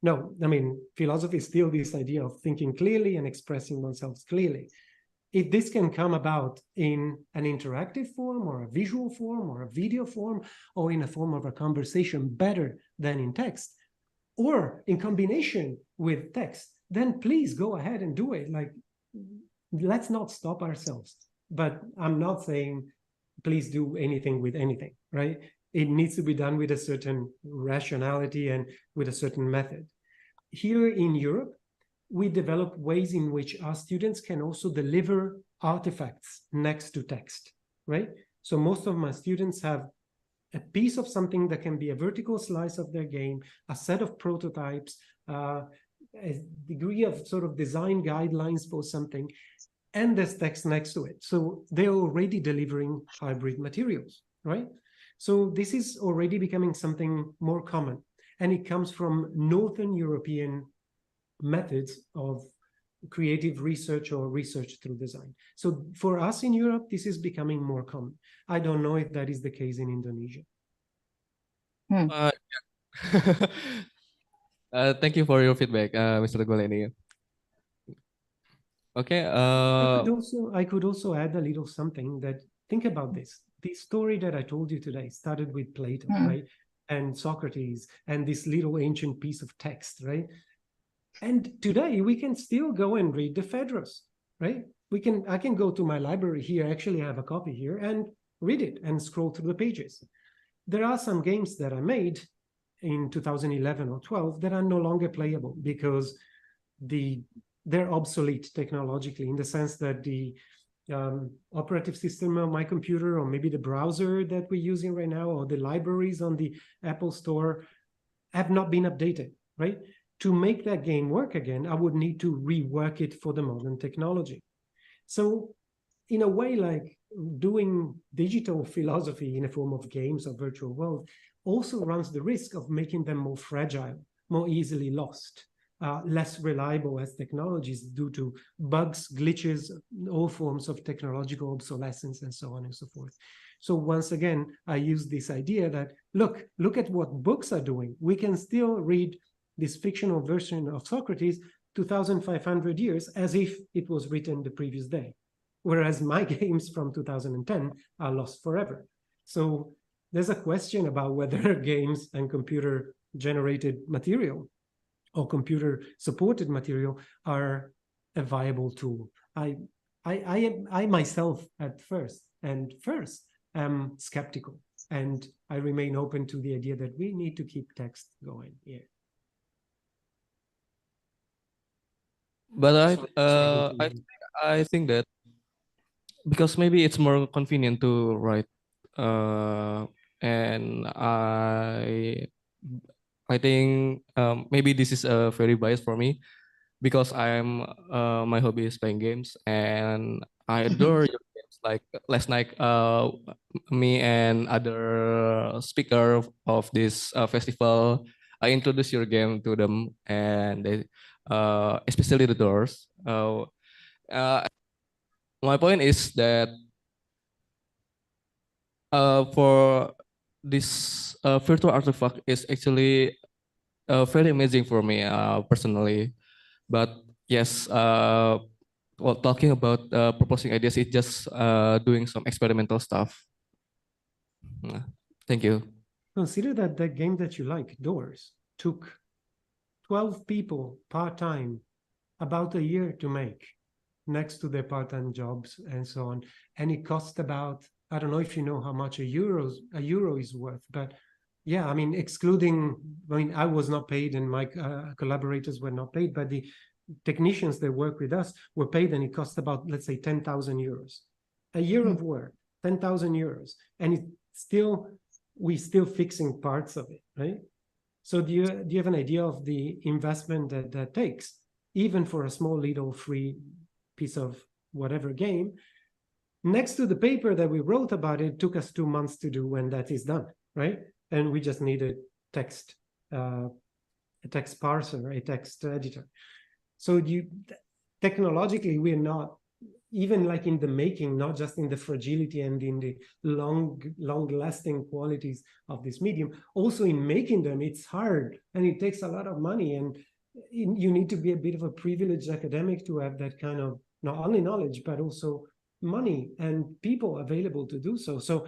No, I mean, philosophy is still this idea of thinking clearly and expressing oneself clearly. If this can come about in an interactive form or a visual form or a video form or in a form of a conversation better than in text, or in combination with text, then please go ahead and do it. Like, let's not stop ourselves. But I'm not saying please do anything with anything, right? It needs to be done with a certain rationality and with a certain method. Here in Europe, we develop ways in which our students can also deliver artifacts next to text, right? So most of my students have a piece of something that can be a vertical slice of their game, a set of prototypes, a degree of sort of design guidelines for something, and there's text next to it. So they're already delivering hybrid materials, right? So this is already becoming something more common. And it comes from Northern European methods of creative research or research through design. So for us in Europe, this is becoming more common. I don't know if that is the case in Indonesia. Thank you for your feedback, Mr. Goleni. Okay. I could also add a little something that, think about this. the story that I told you today started with Plato, Mm. right? And Socrates and this little ancient piece of text, right? And today we can still go and read the Phaedrus, right? I can go to my library here, actually I have a copy here, and read it and scroll through the pages. There are some games that I made in 2011 or 12 that are no longer playable because they're obsolete technologically, in the sense that the operative system on my computer, or maybe the browser that we're using right now, or the libraries on the Apple Store have not been updated, right? To make that game work again, I would need to rework it for the modern technology. So in a way, like doing digital philosophy in a form of games or virtual world also runs the risk of making them more fragile, more easily lost, less reliable as technologies due to bugs, glitches, all forms of technological obsolescence, and so on and so forth. So once again, I use this idea that, look at what books are doing. We can still read this fictional version of Socrates 2,500 years as if it was written the previous day. Whereas my games from 2010 are lost forever. So there's a question about whether games and computer-generated material or computer-supported material are a viable tool. I myself at first am skeptical, and I remain open to the idea that we need to keep text going. Yeah. But Sorry. I think that because maybe it's more convenient to write, and I think maybe this is a very biased for me, because my hobby is playing games, and I adore your games. Like last night, me and other speaker of this festival, I introduced your game to them, and they, especially the Doors. My point is that for this virtual artifact is actually very amazing for me personally. But yes, well, talking about proposing ideas, it's just doing some experimental stuff. Thank you. Consider that the game that you like, Doors, took 12 people part-time about a year to make, next to their part-time jobs and so on. And it cost about, I don't know if you know how much a euro is worth, but yeah, I mean, I was not paid and my collaborators were not paid, but the technicians that work with us were paid, and it cost about, let's say, 10,000 euros. A year of work, 10,000 euros. And we're still fixing parts of it, right? So do you have an idea of the investment that takes, even for a small little free piece of whatever game? Next to the paper that we wrote about it, took us 2 months to do when that is done, right? And we just needed text, a text parser, a text editor. So technologically, we're not, even like in the making, not just in the fragility and in the long-lasting qualities of this medium, also in making them, it's hard and it takes a lot of money, and you need to be a bit of a privileged academic to have that kind of not only knowledge, but also money and people available to do so. So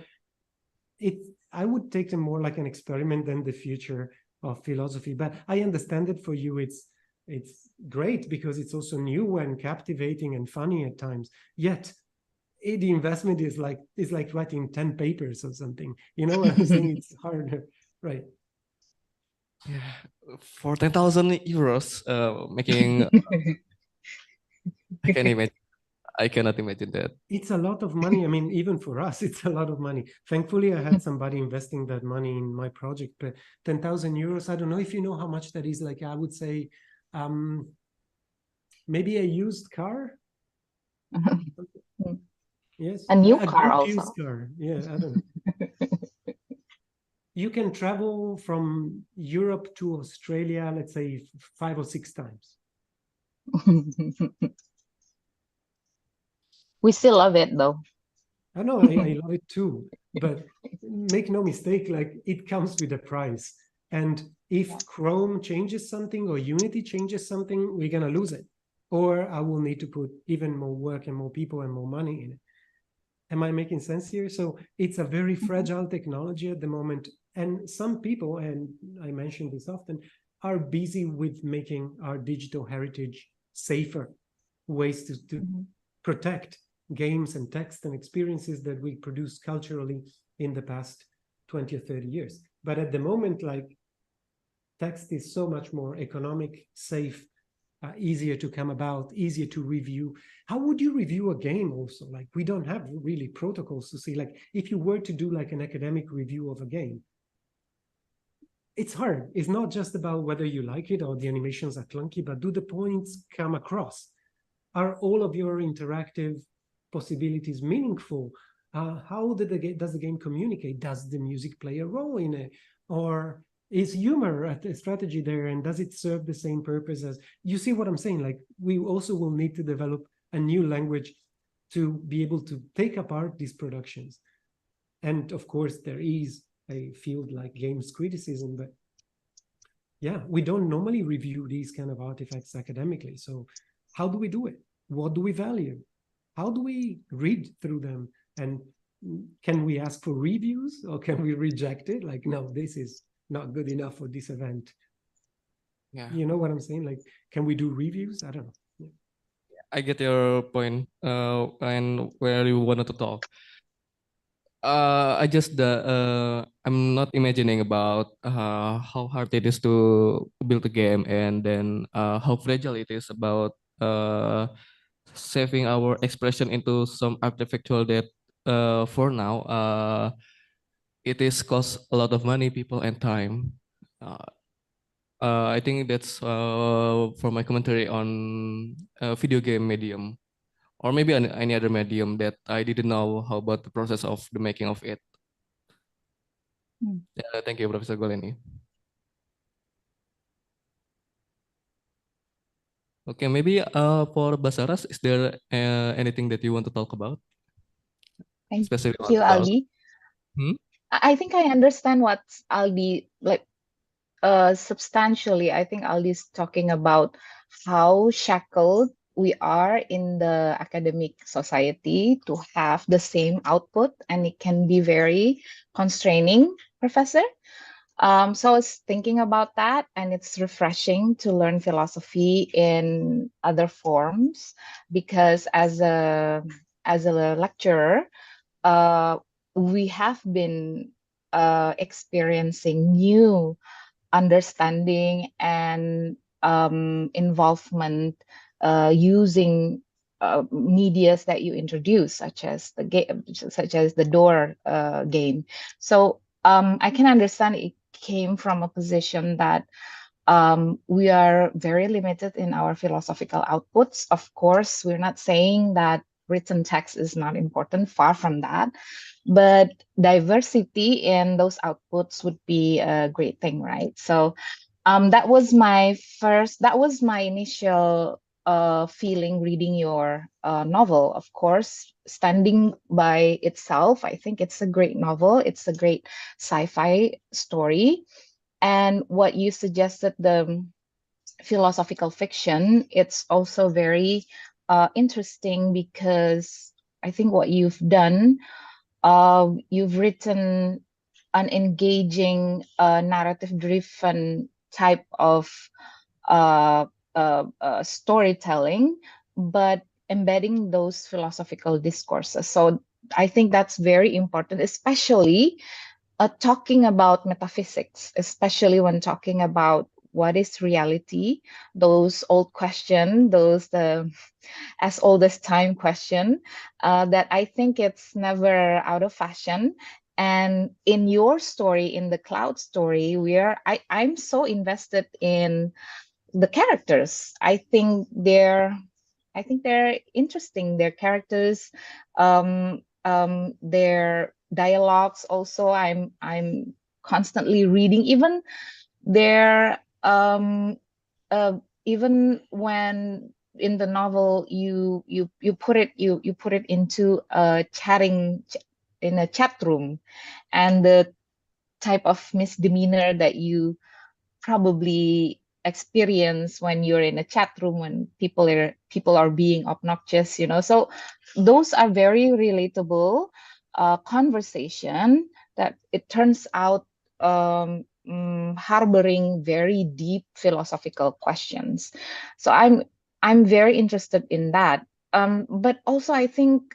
I would take them more like an experiment than the future of philosophy. But I understand that for you, it's great because it's also new and captivating and funny at times. Yet the investment is like writing 10 papers or something. You know what I'm saying? It's harder, right? Yeah, for 10,000 euros, making I cannot imagine that. It's a lot of money. I mean, even for us, it's a lot of money. Thankfully, I had somebody investing that money in my project, but 10,000 euros, I don't know if you know how much that is. Like, I would say, maybe a used car. Yes. A new car good also. Used car. Yeah, I don't know. You can travel from Europe to Australia, let's say 5 or 6 times. We still love it though. I know, I love it too, but make no mistake, like it comes with a price. And if Chrome changes something or Unity changes something, we're gonna lose it. Or I will need to put even more work and more people and more money in it. Am I making sense here? So it's a very fragile technology at the moment. And some people, and I mention this often, are busy with making our digital heritage safer, ways to protect games and text and experiences that we produced culturally in the past 20 or 30 years. But at the moment, like, text is so much more economic, safe, easier to come about, easier to review. How would you review a game also? Like, we don't have really protocols to see, like, if you were to do like an academic review of a game, it's hard. It's not just about whether you like it or the animations are clunky, but do the points come across? Are all of your interactive possibilities meaningful? How does the game communicate? Does the music play a role in it? Or is humor a strategy there, and does it serve the same purpose as, you see what I'm saying? Like, we also will need to develop a new language to be able to take apart these productions. And of course, there is a field like games criticism, but yeah, we don't normally review these kind of artifacts academically. So how do we do it? What do we value? How do we read through them? And can we ask for reviews, or can we reject it? Like, no, this is not good enough for this event. Yeah, You know what I'm saying? Like, can we do reviews? I don't know. Yeah. I get your point, and where you wanted to talk. I'm not imagining about how hard it is to build a game, and then how fragile it is about saving our expression into some artifactual that for now it is cost a lot of money, people, and time. Uh, I think that's for my commentary on video game medium, or maybe any other medium that I didn't know how about the process of the making of it. Thank you, Professor Goleni. Okay, maybe for Basaras, is there anything that you want to talk about? Thank Especially on you, the cloud? Aldi. Hmm? I think I understand what Aldi, like, substantially. I think Aldi's talking about how shackled we are in the academic society to have the same output, and it can be very constraining, Professor. So I was thinking about that, and it's refreshing to learn philosophy in other forms, because as a lecturer, uh, we have been experiencing new understanding and involvement using medias that you introduce, such as the game, such as the door game. So I can understand it came from a position that we are very limited in our philosophical outputs. Of course, we're not saying that written text is not important, far from that, but diversity in those outputs would be a great thing, right? So that was my initial feeling reading your novel. Of course, standing by itself, I think it's a great novel. It's a great sci-fi story. And what you suggested, the philosophical fiction, it's also very interesting, because I think what you've done, you've written an engaging, narrative-driven type of storytelling, but embedding those philosophical discourses. So I think that's very important, especially talking about metaphysics, especially when talking about what is reality, those old questions, those the as old as time question, that I think it's never out of fashion. And in your story, in the cloud story, I'm so invested in the characters. I think they're interesting. Their characters, their dialogues. Also, I'm constantly reading. Even their even when in the novel you put it into a in a chat room, and the type of misdemeanor that you probably experience when you're in a chat room when people are being obnoxious, so those are very relatable conversation that it turns out harboring very deep philosophical questions. So I'm very interested in that. But also I think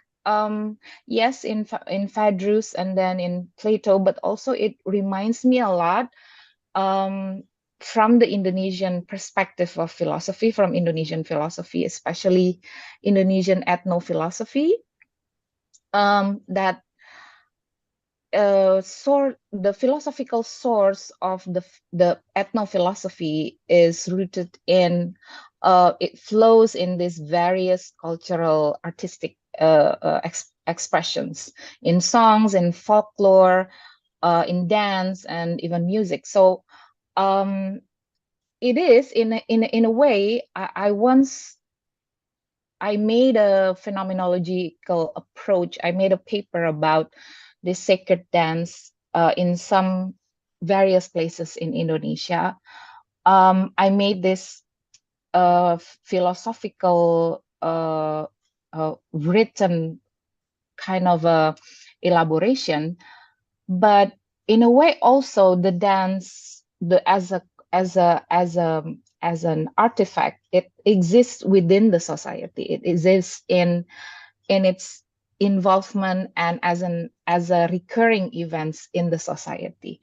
yes, in Phaedrus and then in Plato, but also it reminds me a lot from the Indonesian perspective of philosophy, from Indonesian philosophy, especially Indonesian ethno-philosophy, that the philosophical source of the ethno-philosophy is rooted in it flows in these various cultural artistic expressions in songs, in folklore, in dance, and even music. So it is in a way. I made a phenomenological approach. I made a paper about the sacred dance in some various places in Indonesia. I made this philosophical written kind of a elaboration, but in a way also the dance, as an artifact, it exists within the society. It exists in its involvement and as a recurring events in the society.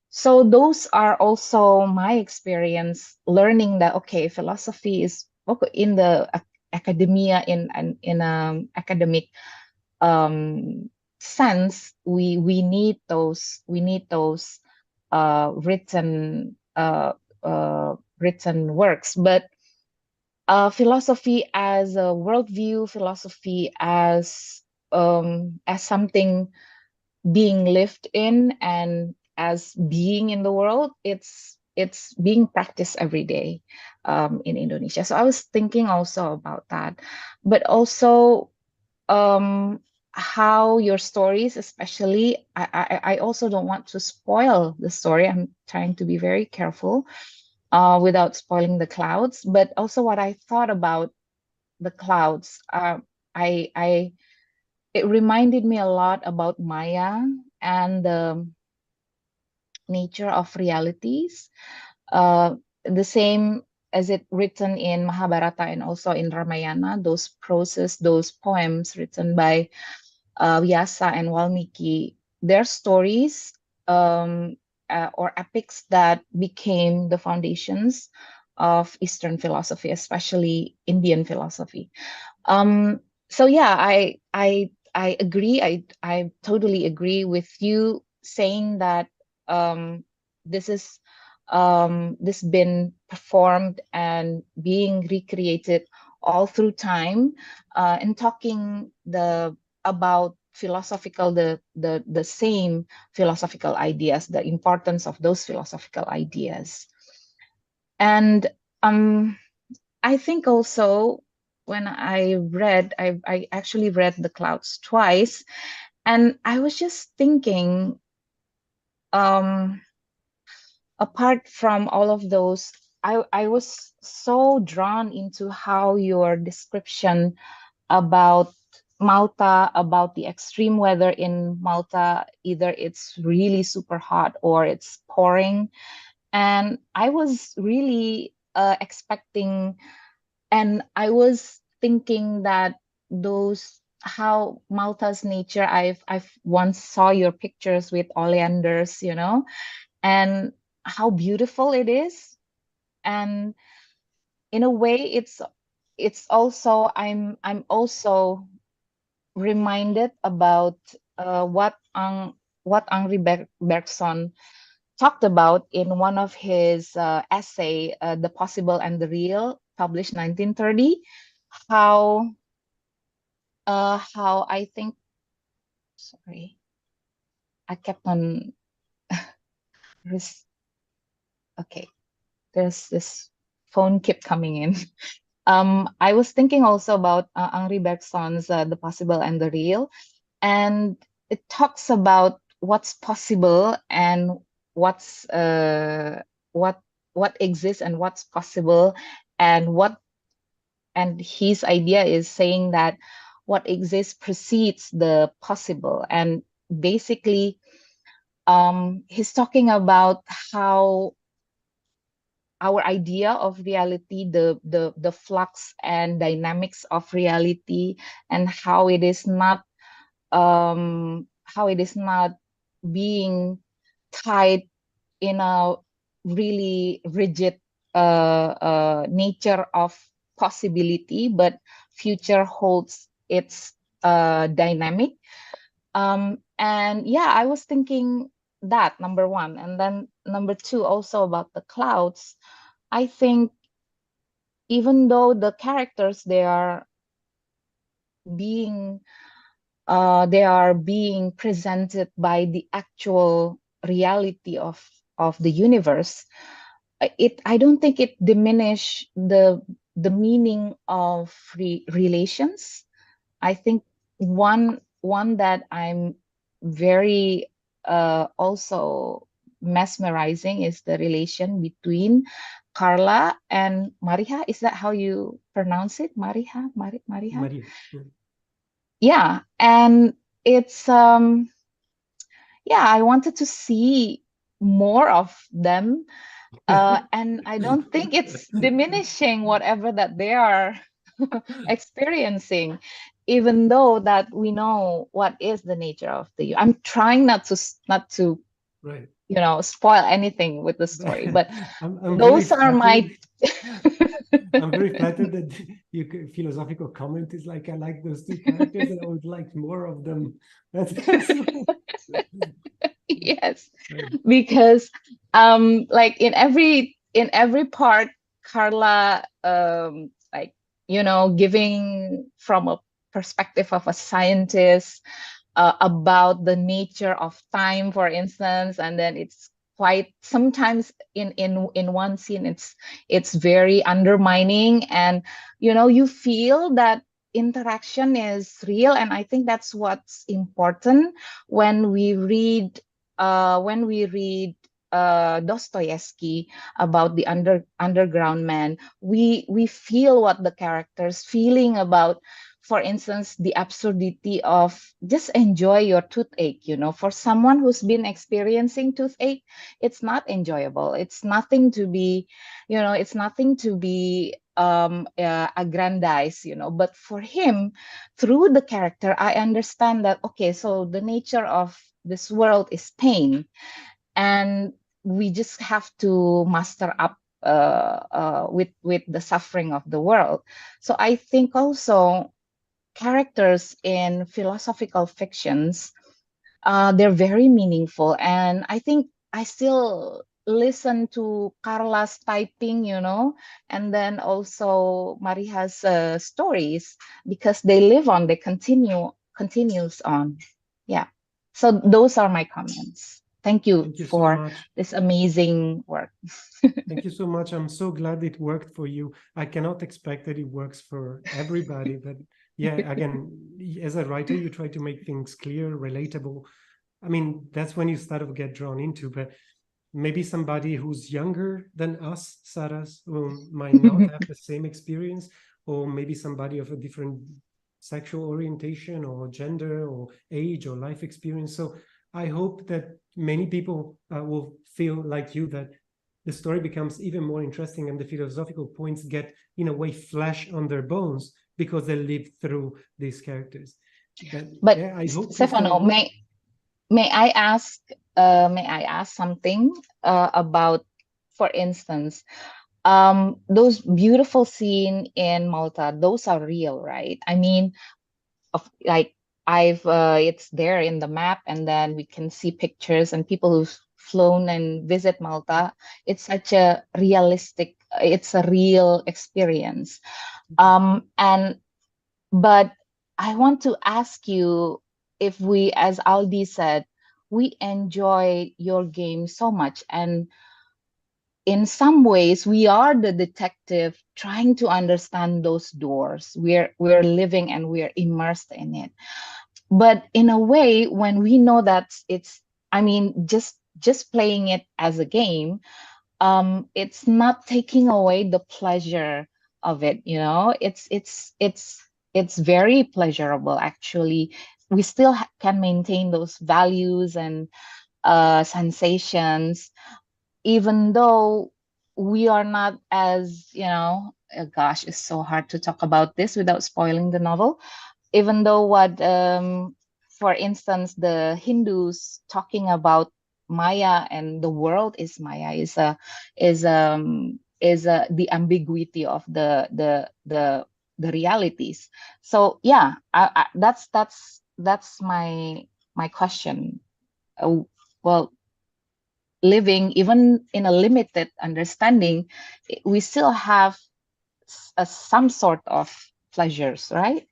So those are also my experience learning that okay, philosophy is in the academia, in academic sense. We need those written written works, but philosophy as a worldview, philosophy as something being lived in and as being in the world, it's being practiced every day in Indonesia. So I was thinking also about that, but also how your stories, especially, I also don't want to spoil the story. I'm trying to be very careful without spoiling the clouds, but also what I thought about the clouds. It reminded me a lot about Maya and the nature of realities. The same as it written in Mahabharata and also in Ramayana, those proses, those poems written by Vyasa and Valmiki, their stories or epics that became the foundations of Eastern philosophy, especially Indian philosophy. So yeah, I agree. I totally agree with you saying that this been performed and being recreated all through time, and talking about philosophical the same philosophical ideas, the importance of those philosophical ideas. And I think also when I actually read The Clouds twice, and I was just thinking, apart from all of those, I was so drawn into how your description about Malta, about the extreme weather in Malta, either it's really super hot or it's pouring. And I was really expecting, and I was thinking that how Malta's nature, I've once saw your pictures with oleanders, and how beautiful it is. And in a way, it's also I'm also reminded about what Henri Bergson talked about in one of his essay, The Possible and the Real, published 1930, how I think, sorry, I kept on okay, there's this phone kept coming in. I was thinking also about Henri Bergson's The Possible and the Real, and it talks about what's possible and what's exists and what's possible, and his idea is saying that what exists precedes the possible. And basically, he's talking about how our idea of reality, the flux and dynamics of reality, and how it is not being tied in a really rigid nature of possibility, but future holds its dynamic. And yeah, I was thinking that, number one. And then number two, also about the clouds. I think even though the characters, being they are being presented by the actual reality of the universe, I don't think it diminish the meaning of relations. I think one that I'm very also mesmerizing is the relation between Carla and Mariha. Is that how you pronounce it? Mariha? Mariha? Maria. Yeah. And it's yeah, I wanted to see more of them. And I don't think it's diminishing whatever that they are experiencing, even though that we know what is the nature of I'm trying not to Right. spoil anything with the story, but I'm those are my I'm very flattered that your philosophical comment is like, I like those two characters and I would like more of them. That's yes, right. because like in every part, Carla like giving from a perspective of a scientist about the nature of time, for instance, and then it's quite sometimes in one scene it's very undermining, and you feel that interaction is real. And I think that's what's important when we read Dostoevsky about the underground man. We feel what the characters feeling about, for instance, the absurdity of just enjoy your toothache. For someone who's been experiencing toothache, it's not enjoyable. It's nothing to be, aggrandized. But for him, through the character, I understand that, okay, so the nature of this world is pain, and we just have to master up with the suffering of the world. So I think also characters in philosophical fictions, they're very meaningful. And I think I still listen to Carla's typing, and then also Maria's stories, because they live on, they continues on. Yeah. So those are my comments. Thank you Thank you so for much. this amazing work. Thank you so much. I'm so glad it worked for you. I cannot expect that it works for everybody, but yeah, again, as a writer, you try to make things clear, relatable. I mean, that's when you start to get drawn into, but maybe somebody who's younger than us, Saras, might not have the same experience, or maybe somebody of a different sexual orientation or gender or age or life experience. So I hope that many people will feel like you, that the story becomes even more interesting and the philosophical points get, in a way, flesh on their bones because they live through these characters. But yeah, I hope Stefano, may I ask something about, for instance, those beautiful scene in Malta, those are real, right? I mean, like it's there in the map, and then we can see pictures and people who've flown and visit Malta. It's such a realistic, it's a real experience. But I want to ask you, if we, as Aldi said, we enjoy your game so much, and in some ways we are the detective trying to understand those doors. We're living and we're immersed in it. But in a way, when we know that it's, I mean, just playing it as a game, it's not taking away the pleasure of it, you know. It's very pleasurable actually. We still can maintain those values and sensations, even though we are not as, you know, gosh, it's so hard to talk about this without spoiling the novel. Even though what, for instance, the Hindus talking about Maya and the world is Maya is the ambiguity of the realities. So yeah, that's my question. Well, living even in a limited understanding, we still have some sort of pleasures, right?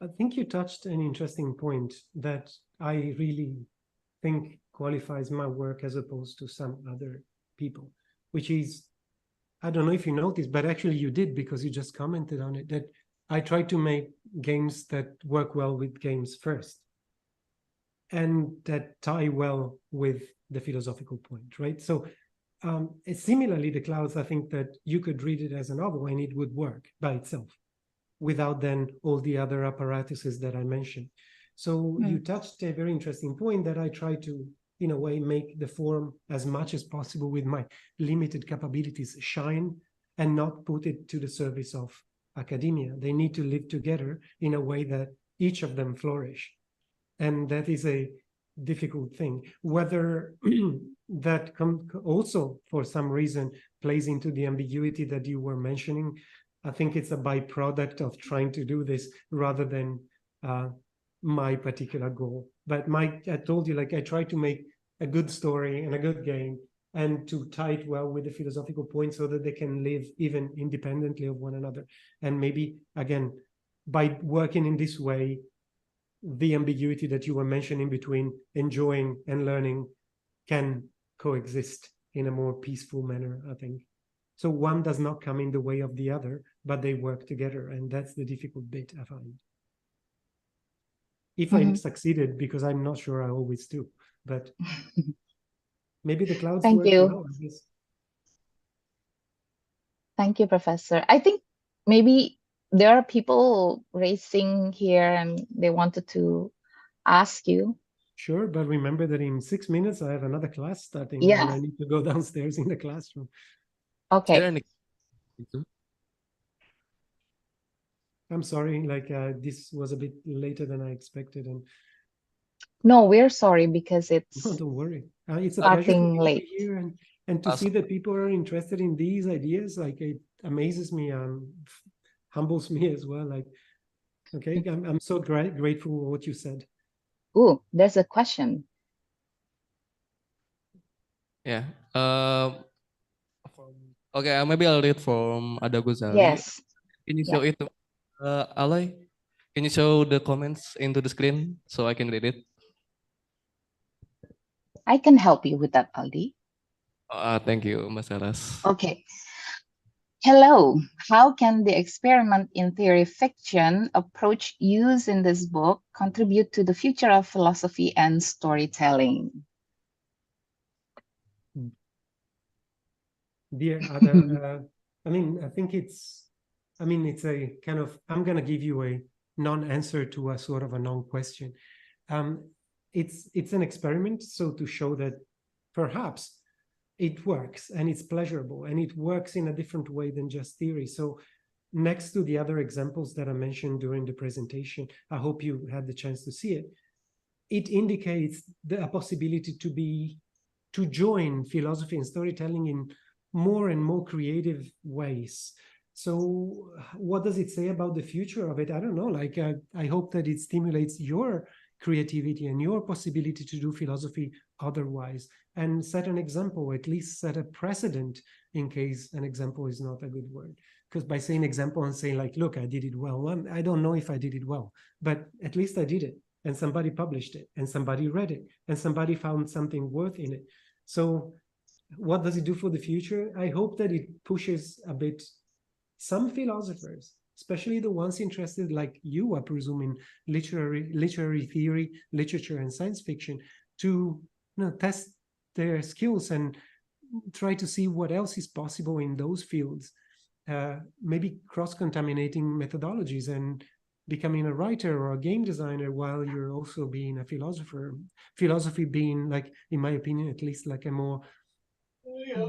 I think you touched an interesting point that I really think qualifies my work as opposed to some other people, which is, I don't know if you noticed, but actually you did because you just commented on it, that I try to make games that work well with games first and that tie well with the philosophical point, right? So similarly, The Clouds, I think that you could read it as a novel and it would work by itself without then all the other apparatuses that I mentioned. So you touched a very interesting point that I try to, in a way, make the form as much as possible with my limited capabilities shine and not put it to the service of academia. They need to live together in a way that each of them flourish. And that is a difficult thing. Whether that also, for some reason, plays into the ambiguity that you were mentioning, I think it's a byproduct of trying to do this rather than my particular goal. But I told you, like, I try to make a good story and a good game and to tie it well with the philosophical point so that they can live even independently of one another. And maybe, again, by working in this way, the ambiguity that you were mentioning between enjoying and learning can coexist in a more peaceful manner, I think. So one does not come in the way of the other, but they work together. And that's the difficult bit, I find. If I succeeded, because I'm not sure I always do, but maybe The Clouds Thank works you. well, I guess. Thank you, Professor. I think maybe there are people racing here and they wanted to ask you. Sure, but remember that in 6 minutes I have another class starting Yeah. and I need to go downstairs in the classroom. Is there Okay. any? I'm sorry, like this was a bit later than I expected, and No, we're sorry because it's no, don't worry. It's a pleasure to starting be late. here and to see that people are interested in these ideas. Like it amazes me, humbles me as well. Like, okay, I'm so grateful for what you said. Ooh, there's a question. Yeah. Okay, maybe I'll read from Ada Ghazali. Yes. Can you show it to Aloy? Can you show the comments into the screen so I can read it? I can help you with that, Aldi. Thank you, Mas Eras. Okay. Hello. How can the experiment in theory fiction approach used in this book contribute to the future of philosophy and storytelling? Dear Ada, I mean, I think it's a kind of, I'm going to give you a non-answer to a sort of a non-question. It's an experiment, so to show that perhaps it works and it's pleasurable and it works in a different way than just theory. So next to the other examples that I mentioned during the presentation, I hope you had the chance to see it. It indicates a possibility to join philosophy and storytelling in more and more creative ways. So what does it say about the future of it? I don't know. Like, I hope that it stimulates your creativity and your possibility to do philosophy otherwise and set an example, at least set a precedent in case an example is not a good word. Because by saying example and saying like, look, I did it well, I don't know if I did it well, but at least I did it and somebody published it and somebody read it and somebody found something worth in it. So what does it do for the future? I hope that it pushes a bit some philosophers, especially the ones interested like you, I presume, in literary theory, literature, and science fiction, to test their skills and try to see what else is possible in those fields, maybe cross-contaminating methodologies and becoming a writer or a game designer while you're also being a philosopher. Philosophy being, like, in my opinion, at least, like a more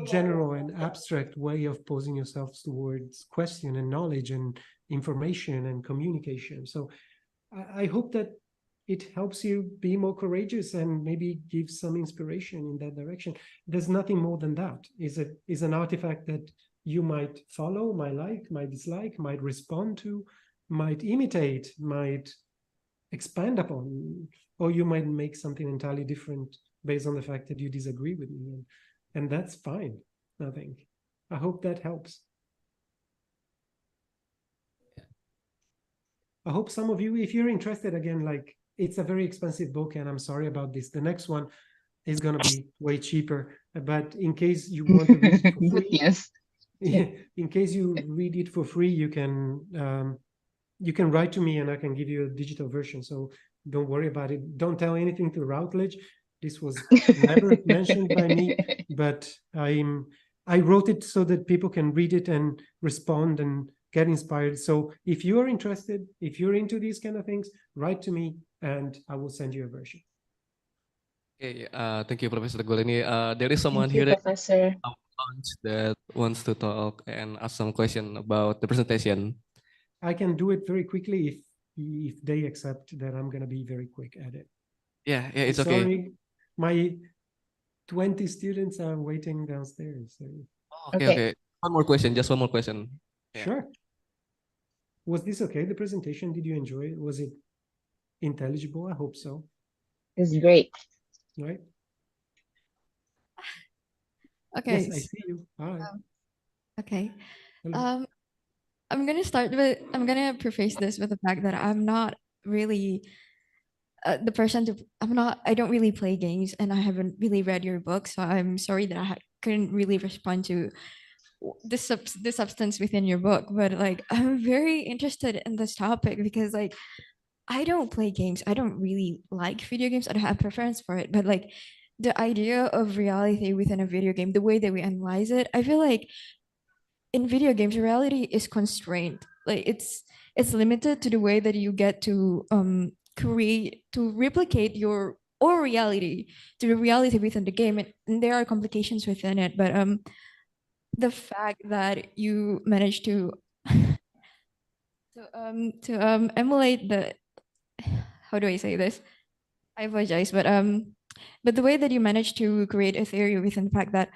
general and abstract way of posing yourself towards question and knowledge and information and communication. So I hope that it helps you be more courageous and maybe give some inspiration in that direction. There's nothing more than that. Is an artifact that you might follow, might like, might dislike, might respond to, might imitate, might expand upon, or you might make something entirely different based on the fact that you disagree with me. And that's fine, I think. I hope that helps. I hope some of you, if you're interested, again, like, it's a very expensive book, and I'm sorry about this. The next one is going to be way cheaper. But in case you want to read it for free, Yes. in case you read it for free, you can write to me and I can give you a digital version. So don't worry about it. Don't tell anything to Routledge. This was never mentioned by me, but I wrote it so that people can read it and respond and get inspired. So if you are interested, if you're into these kind of things, write to me and I will send you a version. Okay, thank you, Professor Regolini. There is someone Thank you, here Professor. that wants to talk and ask some question about the presentation. I can do it very quickly if they accept that I'm going to be very quick at it. Yeah, it's okay. Sorry, my 20 students are waiting downstairs. So. Oh, okay. One more question, just one more question. Yeah. Sure. Was this okay, the presentation? Did you enjoy it? Was it intelligible? I hope so. It's great. Right? Okay. Yes, I see you. Hi. Okay. Hello. I'm gonna preface this with the fact that I'm not really the person I don't really play games and I haven't really read your book, so I'm sorry that I couldn't really respond to the substance within your book, but like I'm very interested in this topic because like I don't play games. I don't really like video games. I don't have preference for it, but like the idea of reality within a video game, the way that we analyze it, I feel like in video games, reality is constrained. Like it's limited to the way that you get to replicate your or reality to the reality within the game, and there are complications within it. But the fact that you managed to emulate the how do I say this? I apologize, but the way that you managed to create a theory within the fact that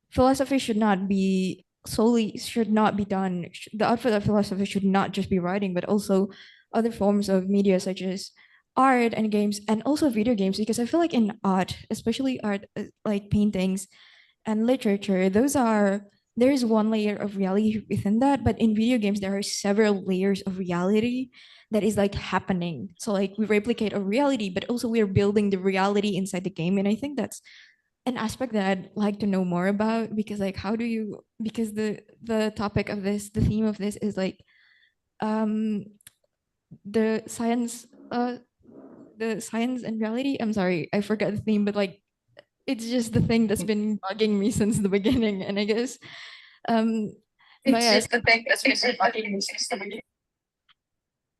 philosophy should not be done. The output of philosophy should not just be writing, but also other forms of media such as art and games and also video games. Because I feel like in art, especially art like paintings and literature, there is one layer of reality within that, but in video games there are several layers of reality that is like happening. So like we replicate a reality, but also we're building the reality inside the game, and I think that's an aspect that I'd like to know more about, because like because the topic of this, the theme of this is like the science and reality. I'm sorry, I forgot the theme, but like it's just the thing that's been bugging me since the beginning, and I guess it's just the thing that's been bugging me since the beginning.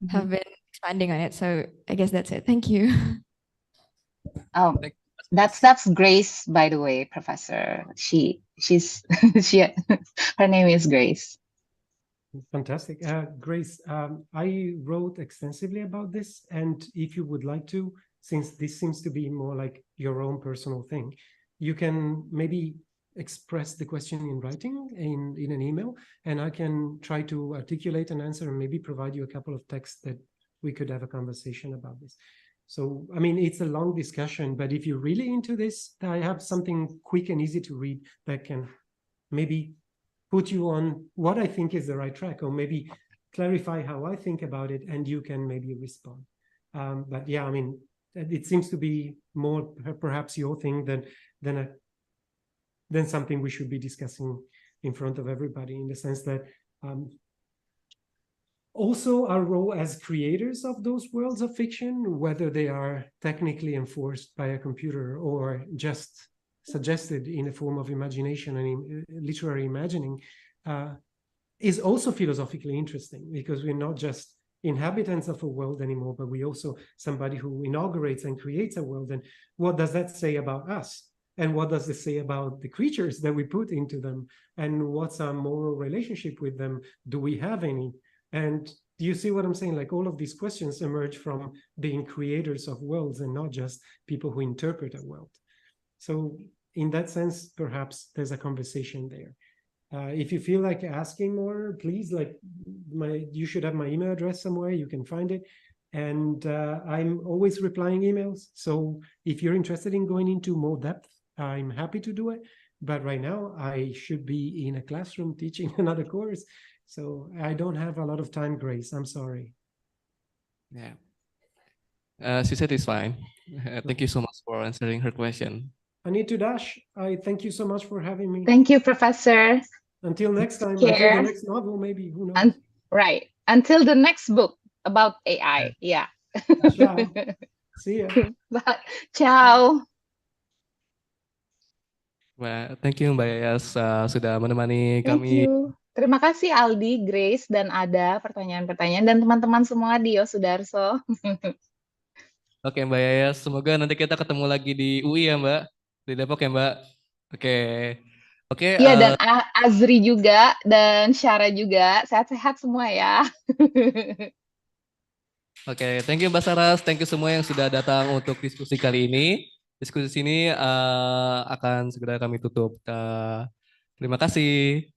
Have been expanding on it, so I guess that's it. Thank you. That's Grace, by the way, Professor. She's her name is Grace. Fantastic. Grace, I wrote extensively about this, and if you would like to, since this seems to be more like your own personal thing, you can maybe express the question in writing in an email, and I can try to articulate an answer and maybe provide you a couple of texts that we could have a conversation about this. So, I mean, it's a long discussion, but if you're really into this, I have something quick and easy to read that can maybe put you on what I think is the right track, or maybe clarify how I think about it, and you can maybe respond. But yeah, I mean, it seems to be more perhaps your thing than something we should be discussing in front of everybody, in the sense that also our role as creators of those worlds of fiction, whether they are technically enforced by a computer or just suggested in the form of imagination and literary imagining is also philosophically interesting, because we're not just inhabitants of a world anymore, but we also somebody who inaugurates and creates a world. And what does that say about us? And what does it say about the creatures that we put into them? And what's our moral relationship with them? Do we have any? And do you see what I'm saying? Like, all of these questions emerge from being creators of worlds and not just people who interpret a world. So in that sense, perhaps there's a conversation there. If you feel like asking more, please, like, you should have my email address somewhere. You can find it. And I'm always replying emails. So if you're interested in going into more depth, I'm happy to do it. But right now, I should be in a classroom teaching another course. So I don't have a lot of time, Grace. I'm sorry. Yeah. She said it's fine. Thank you so much for answering her question. I need to dash. I thank you so much for having me. Thank you, Professor. Until next time, Take until care. the next novel, maybe. Who knows? And right. Until the next book about AI. Yeah. Ciao. See ya. Bye. Ciao. Well, thank you Mbak Yayas sudah menemani Thank kami. you. Terima kasih Aldi, Grace, dan Ada pertanyaan-pertanyaan, dan teman-teman semua di Yosudarso. Oke Mbak Yayas, semoga nanti kita ketemu lagi di UI ya Mbak, di Depok ya Mbak. Oke, oke. Iya, dan Azri juga, dan Syara juga. Sehat-sehat semua ya. Oke, thank you Mbak Saras, thank you semua yang sudah datang untuk diskusi kali ini. Diskusi ini akan segera kami tutup. Terima kasih.